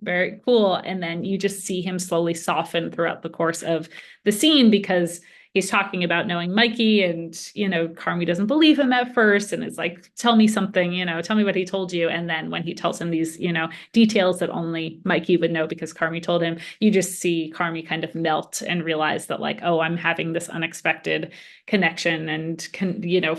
very cool. And then you just see him slowly soften throughout the course of the scene because he's talking about knowing Mikey and, Carmy doesn't believe him at first. And it's like, tell me something, tell me what he told you. And then when he tells him these, details that only Mikey would know because Carmy told him, you just see Carmy kind of melt and realize that like, oh, I'm having this unexpected connection and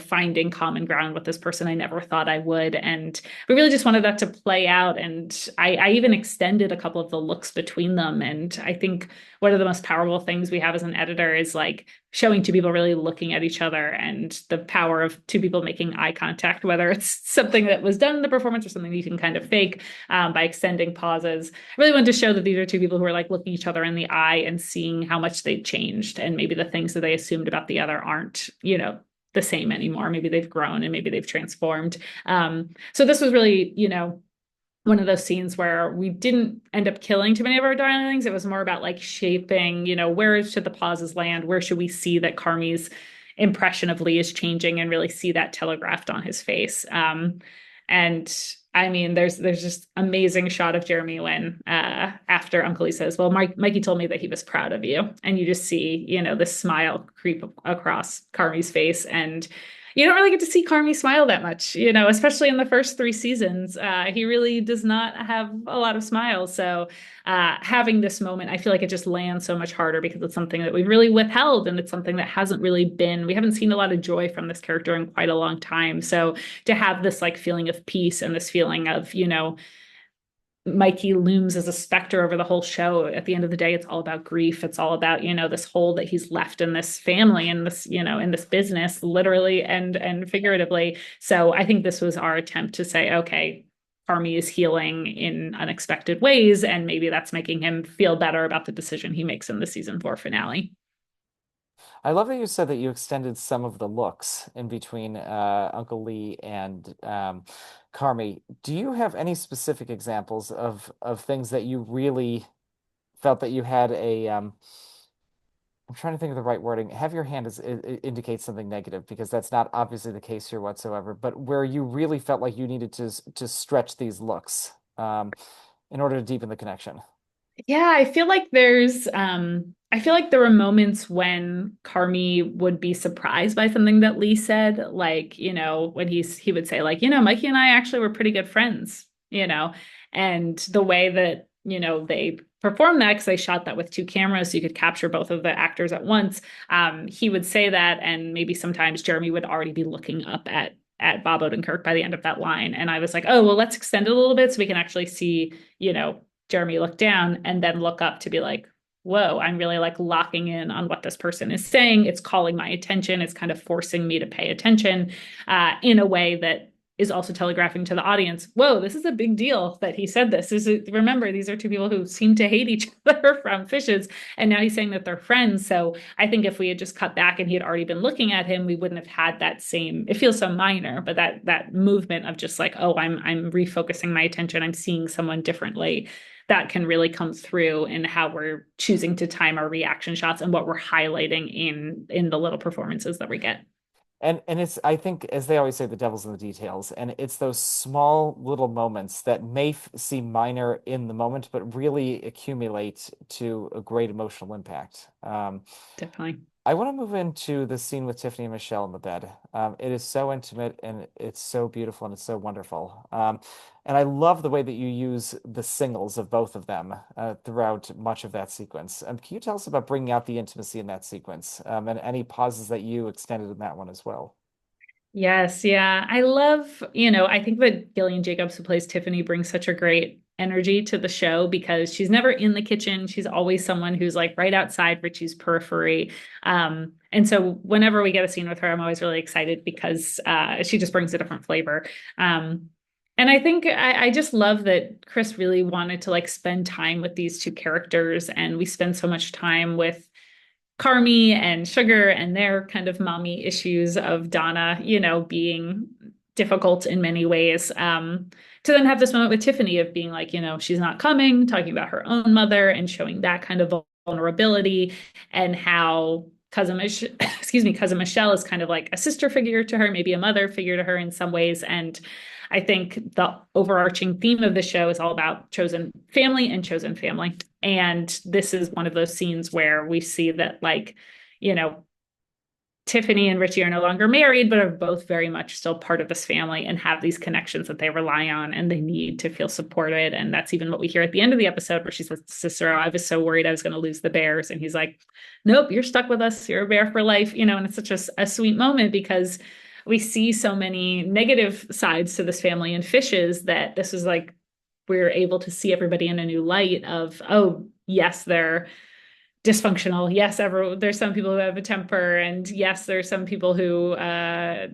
finding common ground with this person I never thought I would. And we really just wanted that to play out. And I even extended a couple of the looks between them. And I think one of the most powerful things we have as an editor is like showing two people really looking at each other and the power of two people making eye contact, whether it's something that was done in the performance or something you can kind of fake by extending pauses. I really wanted to show that these are two people who are like looking each other in the eye and seeing how much they've changed and maybe the things that they assumed about the other aren't, the same anymore. Maybe they've grown and maybe they've transformed. So this was really, one of those scenes where we didn't end up killing too many of our darlings. It was more about like shaping, where should the pauses land? Where should we see that Carmy's impression of Lee is changing and really see that telegraphed on his face? And I mean, there's just amazing shot of Jeremy when after Uncle Lee says, well, Mikey told me that he was proud of you. And you just see, this smile creep across Carmy's face. And you don't really get to see Carmy smile that much, especially in the first three seasons. He really does not have a lot of smiles. So having this moment, I feel like it just lands so much harder because it's something that we've really withheld and it's something that hasn't really been, we haven't seen a lot of joy from this character in quite a long time. So to have this like feeling of peace and this feeling of, Mikey looms as a specter over the whole show. At the end of the day, it's all about grief. It's all about, this hole that he's left in this family and this, in this business, literally and figuratively. So I think this was our attempt to say, okay, Carmy is healing in unexpected ways, and maybe that's making him feel better about the decision he makes in the season 4 finale.
I love that you said that you extended some of the looks in between Uncle Lee and Carmy. Do you have any specific examples of things that you really felt that you had a I'm trying to think of the right wording. Have your hand indicates something negative because that's not obviously the case here whatsoever, but where you really felt like you needed to stretch these looks in order to deepen the connection.
Yeah, I feel like there were moments when Carmy would be surprised by something that Lee said, like, when he would say, like, Mikey and I actually were pretty good friends, and the way that, they performed that, because they shot that with two cameras, so you could capture both of the actors at once. He would say that, and maybe sometimes Jeremy would already be looking up at Bob Odenkirk by the end of that line. And I was like, oh, well, let's extend it a little bit so we can actually see, Jeremy look down and then look up to be like, whoa, I'm really like locking in on what this person is saying. It's calling my attention. It's kind of forcing me to pay attention in a way that is also telegraphing to the audience, whoa, this is a big deal that he said this. Remember, these are two people who seem to hate each other from Fishes, and now he's saying that they're friends. So I think if we had just cut back and he had already been looking at him, we wouldn't have had that same, it feels so minor, but that movement of just like, oh, I'm refocusing my attention. I'm seeing someone differently. That can really come through in how we're choosing to time our reaction shots and what we're highlighting in the little performances that we get.
And it's I think as they always say, the devil's in the details, and it's those small little moments that may seem minor in the moment, but really accumulate to a great emotional impact.
Definitely.
I want to move into the scene with Tiffany and Michelle in the bed. It is so intimate and it's so beautiful and it's so wonderful. And I love the way that you use the singles of both of them throughout much of that sequence. Can you tell us about bringing out the intimacy in that sequence and any pauses that you extended in that one as well?
Yes, yeah. I love, I think that Gillian Jacobs, who plays Tiffany, brings such a great energy to the show because she's never in the kitchen. She's always someone who's like right outside Richie's periphery. And so whenever we get a scene with her, I'm always really excited because she just brings a different flavor. Um, and I think I just love that Chris really wanted to like spend time with these two characters, and we spend so much time with Carmy and Sugar and their kind of mommy issues of Donna, being difficult in many ways. To then have this moment with Tiffany of being like, she's not coming, talking about her own mother and showing that kind of vulnerability, and how cousin Michelle is kind of like a sister figure to her, maybe a mother figure to her in some ways. And I think the overarching theme of the show is all about chosen family and chosen family. And this is one of those scenes where we see that, like, you know, Tiffany and Richie are no longer married, but are both very much still part of this family and have these connections that they rely on and they need to feel supported. And that's even what we hear at the end of the episode where she says to Cicero, I was so worried I was going to lose the bears. And he's like, nope, you're stuck with us. You're a bear for life. And it's such a sweet moment because we see so many negative sides to this family and fishes that this is like, we're able to see everybody in a new light of, oh, yes, they're dysfunctional. Yes, there's some people who have a temper, and yes, there's some people who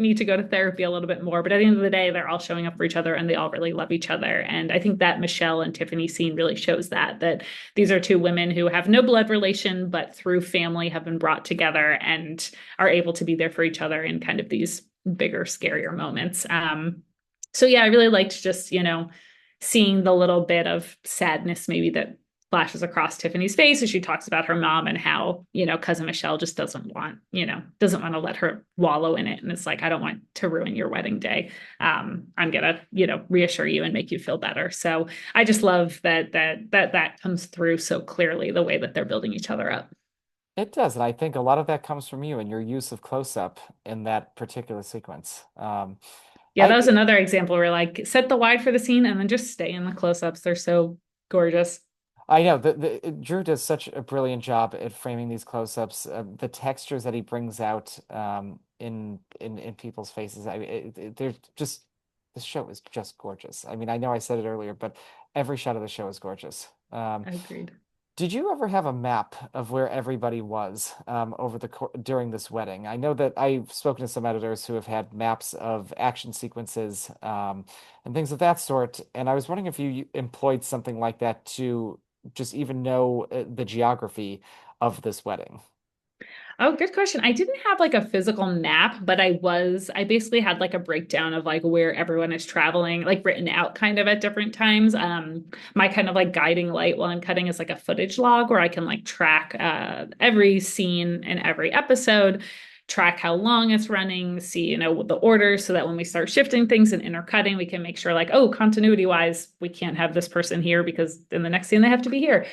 need to go to therapy a little bit more. But at the end of the day, they're all showing up for each other, and they all really love each other. And I think that Michelle and Tiffany scene really shows that these are two women who have no blood relation, but through family have been brought together and are able to be there for each other in kind of these bigger, scarier moments. So yeah, I really liked just seeing the little bit of sadness maybe that flashes across Tiffany's face as she talks about her mom and how, cousin Michelle just doesn't want to let her wallow in it. And it's like, I don't want to ruin your wedding day. I'm gonna, reassure you and make you feel better. So I just love that comes through so clearly the way that they're building each other up.
It does, and I think a lot of that comes from you and your use of close-up in that particular sequence.
Yeah, that
I
was another example where like set the wide for the scene and then just stay in the close-ups. They're so gorgeous.
I know Drew does such a brilliant job at framing these close-ups, the textures that he brings out in people's faces. I mean, they're just this show is just gorgeous. I mean, I know I said it earlier, but every shot of the show is gorgeous.
Agreed.
Did you ever have a map of where everybody was over during this wedding? I know that I've spoken to some editors who have had maps of action sequences and things of that sort, and I was wondering if you employed something like that to just even know the geography of this wedding.
Oh, good question. I didn't have like a physical map, but I basically had like a breakdown of like where everyone is traveling, like written out kind of at different times. My kind of like guiding light while I'm cutting is like a footage log where I can like track every scene in every episode, track how long it's running, see, the order so that when we start shifting things and intercutting, we can make sure like, oh, continuity wise, we can't have this person here because in the next scene they have to be here.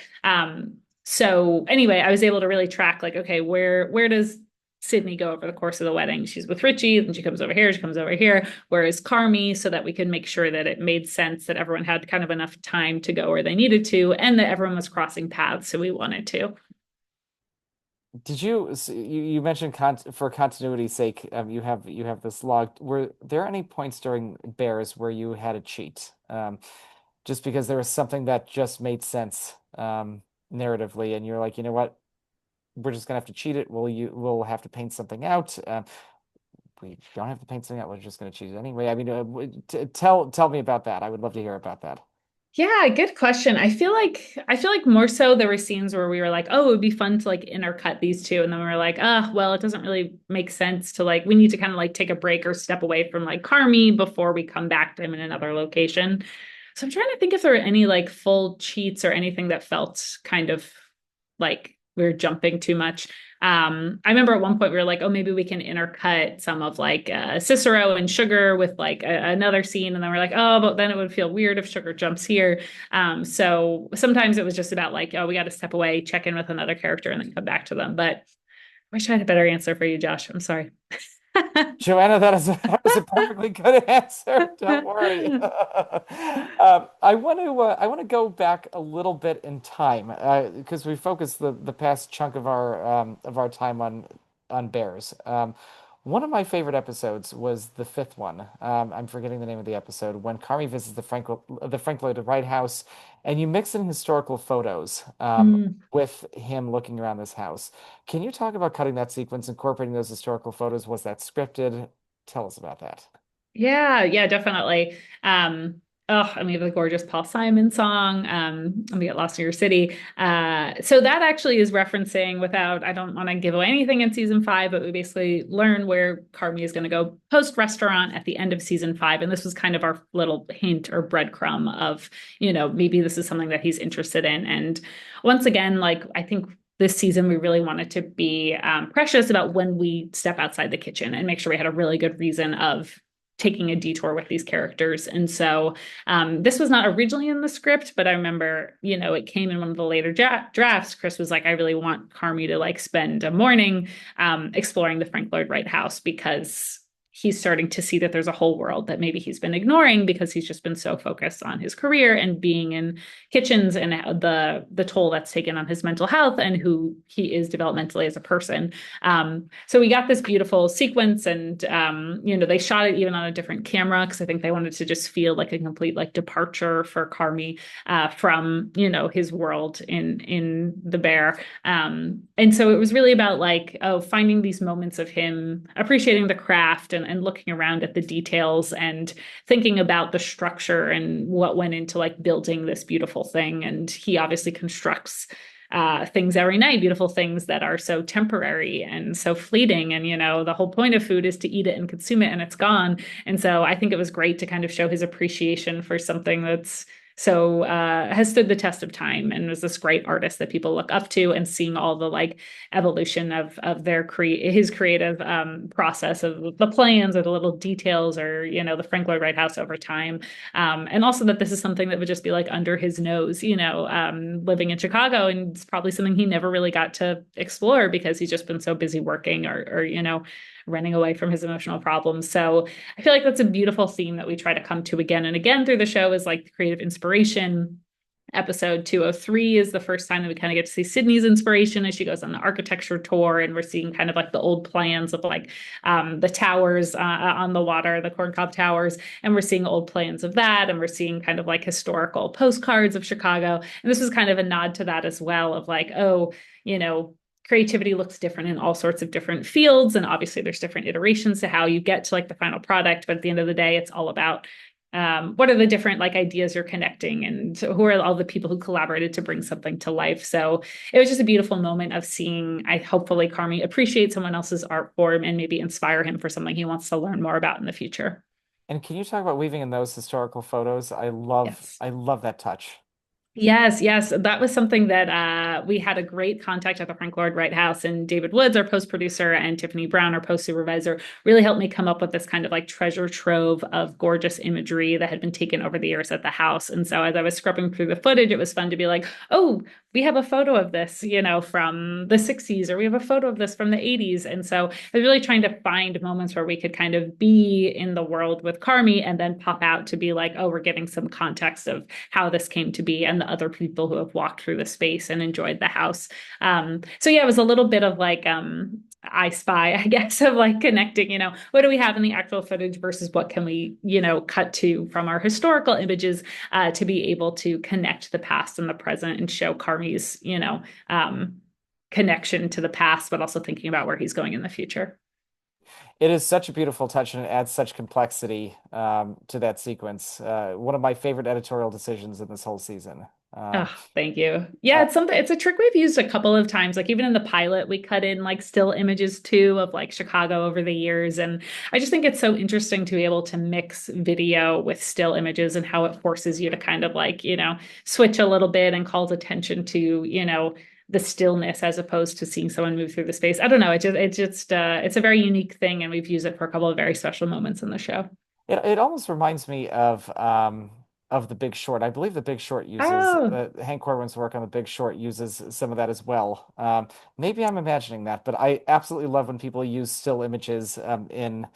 So anyway, I was able to really track like, okay, where does Sydney go over the course of the wedding? She's with Richie, then she comes over here, she comes over here. Where is Carmy? So that we could make sure that it made sense that everyone had kind of enough time to go where they needed to, and that everyone was crossing paths. So we wanted to.
Did you you mentioned for continuity's sake, you have this log. Were there any points during Bears where you had to cheat? Just because there was something that just made sense narratively, and you're like, you know what, we're just gonna have to cheat it. We'll have to paint something out. We don't have to paint something out. We're just gonna cheat it anyway. I mean, tell me about that. I would love to hear about that.
Yeah, good question. I feel like more so there were scenes where we were like, oh, it would be fun to like intercut these two. And then we were like, well, it doesn't really make sense to like we need to kind of like take a break or step away from like Carmy before we come back to him in another location. So I'm trying to think if there were any like full cheats or anything that felt kind of like we were jumping too much. I remember at one point we were like, oh, maybe we can intercut some of like Cicero and Sugar with like another scene. And then we're like, oh, but then it would feel weird if Sugar jumps here. So sometimes it was just about like, oh, we got to step away, check in with another character, and then come back to them. But I wish I had a better answer for you, Josh. I'm sorry.
Joanna, that was a perfectly good answer. Don't worry. I want to go back a little bit in time because we focused the past chunk of our time on bears. One of my favorite episodes was the fifth one. I'm forgetting the name of the episode when Carmi visits the Frank Lloyd Wright house, and you mix in historical photos with him looking around this house. Can you talk about cutting that sequence, incorporating those historical photos? Was that scripted? Tell us about that.
Yeah, yeah, definitely. Oh, I mean, the gorgeous Paul Simon song, Let Me Get Lost in Your City. So that actually is referencing without, I don't want to give away anything in season five, but we basically learn where Carmi is going to go post restaurant at the end of season five. And this was kind of our little hint or breadcrumb of, maybe this is something that he's interested in. And once again, like, I think this season, we really wanted to be precious about when we step outside the kitchen and make sure we had a really good reason of taking a detour with these characters. And so this was not originally in the script, but I remember, it came in one of the later drafts. Chris was like, I really want Carmi to like spend a morning exploring the Frank Lloyd Wright house because he's starting to see that there's a whole world that maybe he's been ignoring because he's just been so focused on his career and being in kitchens and the toll that's taken on his mental health and who he is developmentally as a person. So we got this beautiful sequence, and they shot it even on a different camera because I think they wanted to just feel like a complete like departure for Carmi from his world in the bear. And so it was really about like finding these moments of him appreciating the craft and looking around at the details and thinking about the structure and what went into like building this beautiful thing. And he obviously constructs things every night, beautiful things that are so temporary and so fleeting. And, the whole point of food is to eat it and consume it and it's gone. And so I think it was great to kind of show his appreciation for something that's so has stood the test of time and was this great artist that people look up to, and seeing all the like evolution of his creative process of the plans or the little details or the Frank Lloyd Wright house over time, and also that this is something that would just be like under his nose, living in Chicago, and it's probably something he never really got to explore because he's just been so busy working or running away from his emotional problems. So I feel like that's a beautiful theme that we try to come to again and again through the show is like creative inspiration. Episode 203 is the first time that we kind of get to see Sydney's inspiration as she goes on the architecture tour, and we're seeing kind of like the old plans of like the towers on the water, the corncob towers, and we're seeing old plans of that, and we're seeing kind of like historical postcards of Chicago. And this is kind of a nod to that as well of like, oh, creativity looks different in all sorts of different fields, and obviously there's different iterations to how you get to like the final product, but at the end of the day it's all about what are the different like ideas you're connecting and who are all the people who collaborated to bring something to life. So it was just a beautiful moment of seeing, I hopefully Carmi appreciate someone else's art form and maybe inspire him for something he wants to learn more about in the future.
And can you talk about weaving in those historical photos? I love
Yes.
I love that touch.
Yes, yes. That was something that we had a great contact at the Frank Lloyd Wright House, and David Woods, our post producer, and Tiffany Brown, our post supervisor, really helped me come up with this kind of like treasure trove of gorgeous imagery that had been taken over the years at the house. And so as I was scrubbing through the footage, it was fun to be like, oh, we have a photo of this, from the 60s, or we have a photo of this from the 80s. And so I was really trying to find moments where we could kind of be in the world with Carmi and then pop out to be like, oh, we're getting some context of how this came to be and the other people who have walked through the space and enjoyed the house. So yeah, it was a little bit of like I Spy, I guess, of like connecting, what do we have in the actual footage versus what can we, cut to from our historical images to be able to connect the past and the present and show Carmi's, connection to the past, but also thinking about where he's going in the future.
It is such a beautiful touch and it adds such complexity to that sequence. One of my favorite editorial decisions in this whole season.
Oh, thank you. Yeah,
Uh,
it's a trick we've used a couple of times. Like even in the pilot, we cut in like still images too of like Chicago over the years. And I just think it's so interesting to be able to mix video with still images and how it forces you to kind of like, switch a little bit and calls attention to, the stillness as opposed to seeing someone move through the space. I don't know. It's a very unique thing, and we've used it for a couple of very special moments in the show.
it almost reminds me of The Big Short. I believe The Big Short uses
Oh,
Hank Corwin's work on The Big Short uses some of that as well. Maybe I'm imagining that, but I absolutely love when people use still images in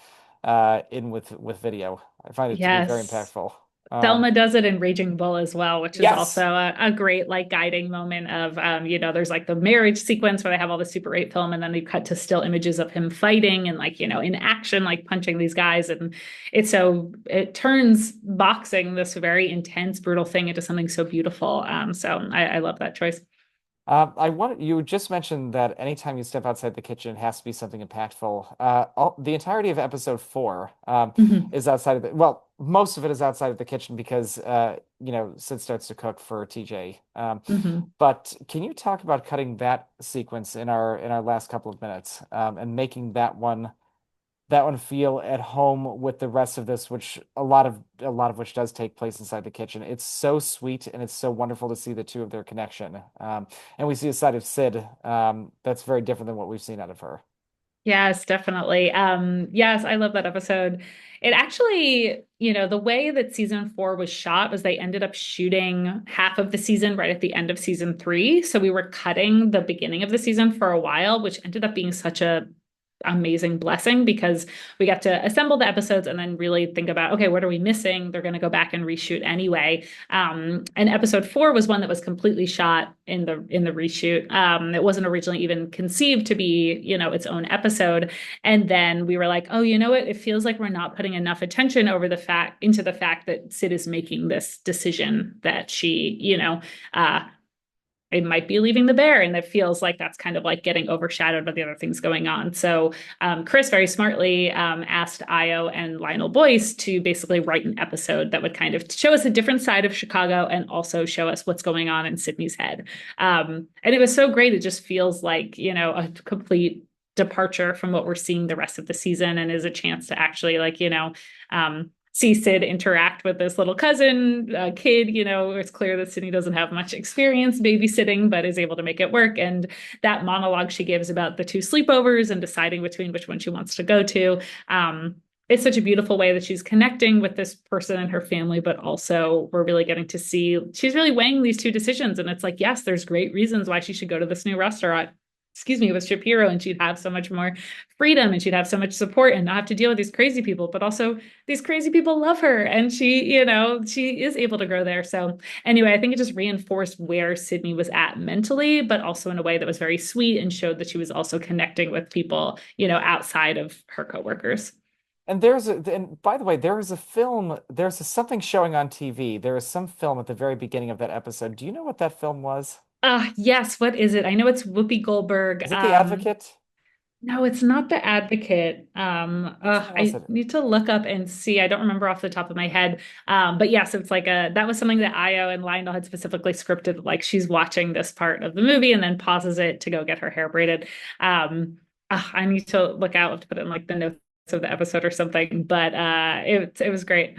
with video. I find it to be very
yes.
impactful.
Thelma does it in Raging Bull as well, which is also
Yes.
a great like guiding moment of there's like the marriage sequence where they have all the Super 8 film and then they cut to still images of him fighting and like, in action, like punching these guys. And it turns boxing, this very intense, brutal thing into something so beautiful. So I love that choice.
You just mentioned that anytime you step outside the kitchen, it has to be something impactful. The entirety of episode four,
Hmm.
is outside of well, most of it is outside of the kitchen because, Sid starts to cook for TJ.
Hmm.
But can you talk about cutting that sequence in our last couple of minutes, and making that one feel at home with the rest of this, which a lot of which does take place inside the kitchen. It's so sweet and it's so wonderful to see the two of their connection. And we see a side of Sid, that's very different than what we've seen out of her.
Yes, definitely. Yes, I love that episode. It actually, the way that season 4 was shot was they ended up shooting half of the season right at the end of season 3. So we were cutting the beginning of the season for a while, which ended up being such a amazing blessing because we got to assemble the episodes and then really think about, okay, what are we missing? They're going to go back and reshoot anyway. And episode 4 was one that was completely shot in the reshoot. It wasn't originally even conceived to be, its own episode. And then we were like, oh, you know what? It feels like we're not putting enough attention into the fact that Sid is making this decision that she, it might be leaving the bear, and it feels like that's kind of like getting overshadowed by the other things going on. So Chris very smartly asked Io and Lionel Boyce to basically write an episode that would kind of show us a different side of Chicago and also show us what's going on in Sydney's head. And it was so great. It just feels like, a complete departure from what we're seeing the rest of the season and is a chance to actually like, see Sid interact with this little cousin kid. It's clear that Sydney doesn't have much experience babysitting, but is able to make it work. And that monologue she gives about the two sleepovers and deciding between which one she wants to go to. It's such a beautiful way that she's connecting with this person and her family, but also we're really getting to see she's really weighing these two decisions. And it's like, yes, there's great reasons why she should go to this new restaurant, excuse me, with Shapiro, and she'd have so much more freedom and she'd have so much support and not have to deal with these crazy people, but also these crazy people love her and she is able to grow there. So anyway, I think it just reinforced where Sydney was at mentally, but also in a way that was very sweet and showed that she was also connecting with people, outside of her coworkers.
And by the way, something showing on TV. There is some film at the very beginning of that episode. Do you know what that film was?
Yes, what is it? I know it's Whoopi Goldberg.
Is it The Advocate?
No, it's not The Advocate.
Which one was
I
it?
need to look up and see. I don't remember off the top of my head. But yes, it's like that was something that Io and Lionel had specifically scripted. Like she's watching this part of the movie and then pauses it to go get her hair braided. I need to look out to put it in like the notes of the episode or something. But it was great.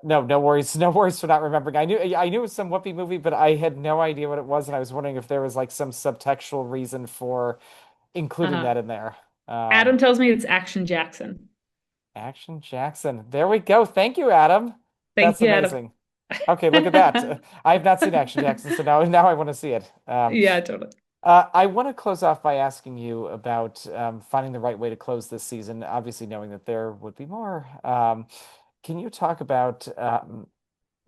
No, no worries. No worries for not remembering. I knew it was some Whoopi movie, but I had no idea what it was, and I was wondering if there was like some subtextual reason for including
Uh,
that in there.
Adam tells me it's Action Jackson.
Action Jackson. There we go. Thank you, Adam.
Thank
That's
you, Adam.
amazing. Okay, look at that. I have not seen Action Jackson, so now I want to see it.
Yeah, totally.
I want to close off by asking you about finding the right way to close this season, obviously knowing that there would be more. Can you talk about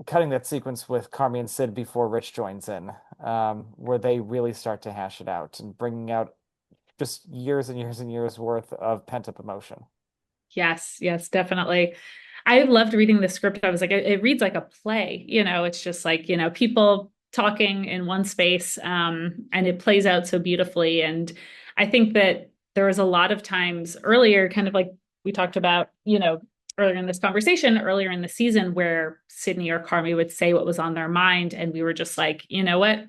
cutting that sequence with Carmi and Sid before Rich joins in, where they really start to hash it out and bringing out just years and years and years worth of pent-up emotion?
Yes, yes, definitely. I loved reading the script. I was like, it reads like a play. It's just like, people talking in one space, and it plays out so beautifully. And I think that there was a lot of times earlier, kind of like we talked about, earlier in this conversation, earlier in the season, where Sydney or Carmi would say what was on their mind. And we were just like, you know what?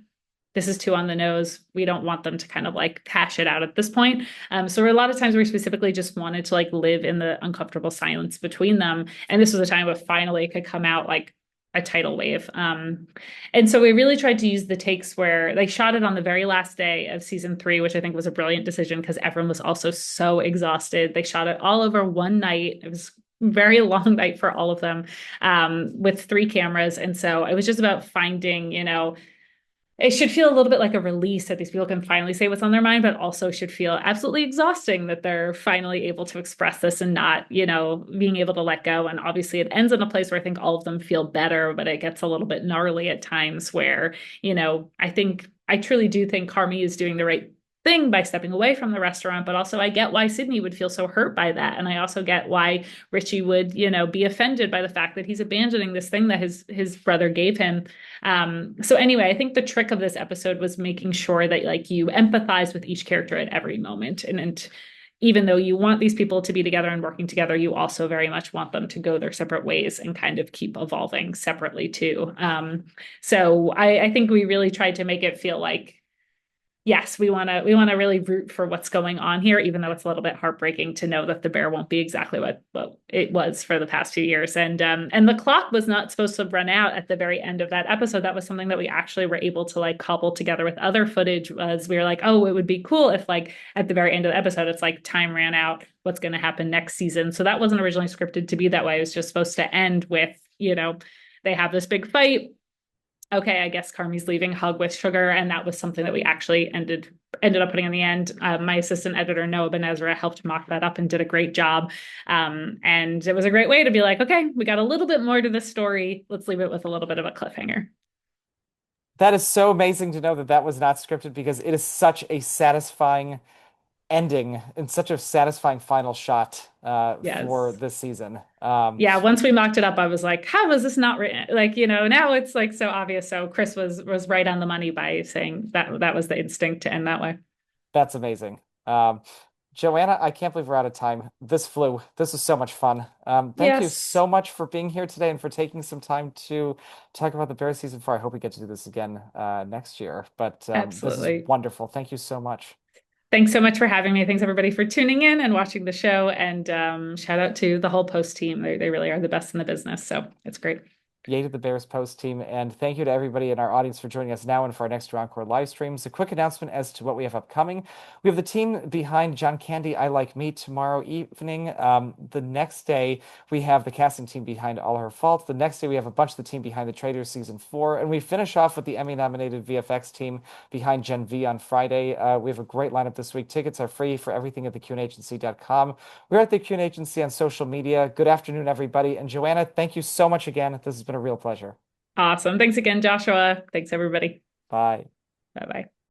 This is too on the nose. We don't want them to kind of like hash it out at this point. So a lot of times we specifically just wanted to like live in the uncomfortable silence between them. And this was a time where finally it could come out like a tidal wave. And so we really tried to use the takes where they shot it on the very last day of season 3, which I think was a brilliant decision because everyone was also so exhausted. They shot it all over one night. It was a very long night for all of them, with 3 cameras. And so it was just about finding, it should feel a little bit like a release that these people can finally say what's on their mind, but also should feel absolutely exhausting that they're finally able to express this and not, being able to let go. And obviously, it ends in a place where I think all of them feel better, but it gets a little bit gnarly at times where, I truly do think Carmi is doing the right thing by stepping away from the restaurant, but also I get why Sydney would feel so hurt by that. And I also get why Richie would, be offended by the fact that he's abandoning this thing that his brother gave him. So anyway, I think the trick of this episode was making sure that like you empathize with each character at every moment. And even though you want these people to be together and working together, you also very much want them to go their separate ways and kind of keep evolving separately too. So I think we really tried to make it feel like yes, we want to really root for what's going on here, even though it's a little bit heartbreaking to know that the bear won't be exactly what it was for the past few years. And the clock was not supposed to run out at the very end of that episode. That was something that we actually were able to like cobble together with other footage. Was we were like, oh, it would be cool if like at the very end of the episode, it's like time ran out. What's going to happen next season? So that wasn't originally scripted to be that way. It was just supposed to end with they have this big fight. Okay, I guess Carmi's leaving, hug with sugar, and that was something that we actually ended up putting in the end. My assistant editor Noah Benezra helped mock that up and did a great job, and it was a great way to be like, okay, we got a little bit more to this story. Let's leave it with a little bit of a cliffhanger.
That is so amazing to know that that was not scripted because it is such a satisfying ending and such a satisfying final shot for
Yes.
this season.
Yeah, once we mocked it up, I was like, how was this not written? Like, now it's like so obvious. So Chris was right on the money by saying that was the instinct to end that way.
That's amazing. Joanna, I can't believe we're out of time. This flew. This was so much fun. Thank you
Yes,
so much for being here today and for taking some time to talk about the Bears season 4. I hope we get to do this again next year. But this is
absolutely.
wonderful. Thank you so much.
Thanks so much for having me. Thanks everybody for tuning in and watching the show. And shout out to the whole post team. They really are the best in the business. So it's great.
Yay to the Bears post team, and thank you to everybody in our audience for joining us now and for our next Encore live streams. A quick announcement as to what we have upcoming. We have the team behind John Candy, I Like Me tomorrow evening. The next day, we have the casting team behind All Her Fault. The next day, we have a bunch of the team behind The Traitors season 4. And we finish off with the Emmy-nominated VFX team behind Gen V on Friday. We have a great lineup this week. Tickets are free for everything at theqagency.com. We're at the Q&A Agency on social media. Good afternoon, everybody. And Joanna, thank you so much again. This has been a real pleasure.
Awesome. Thanks again, Joshua. Thanks everybody.
Bye.
Bye bye.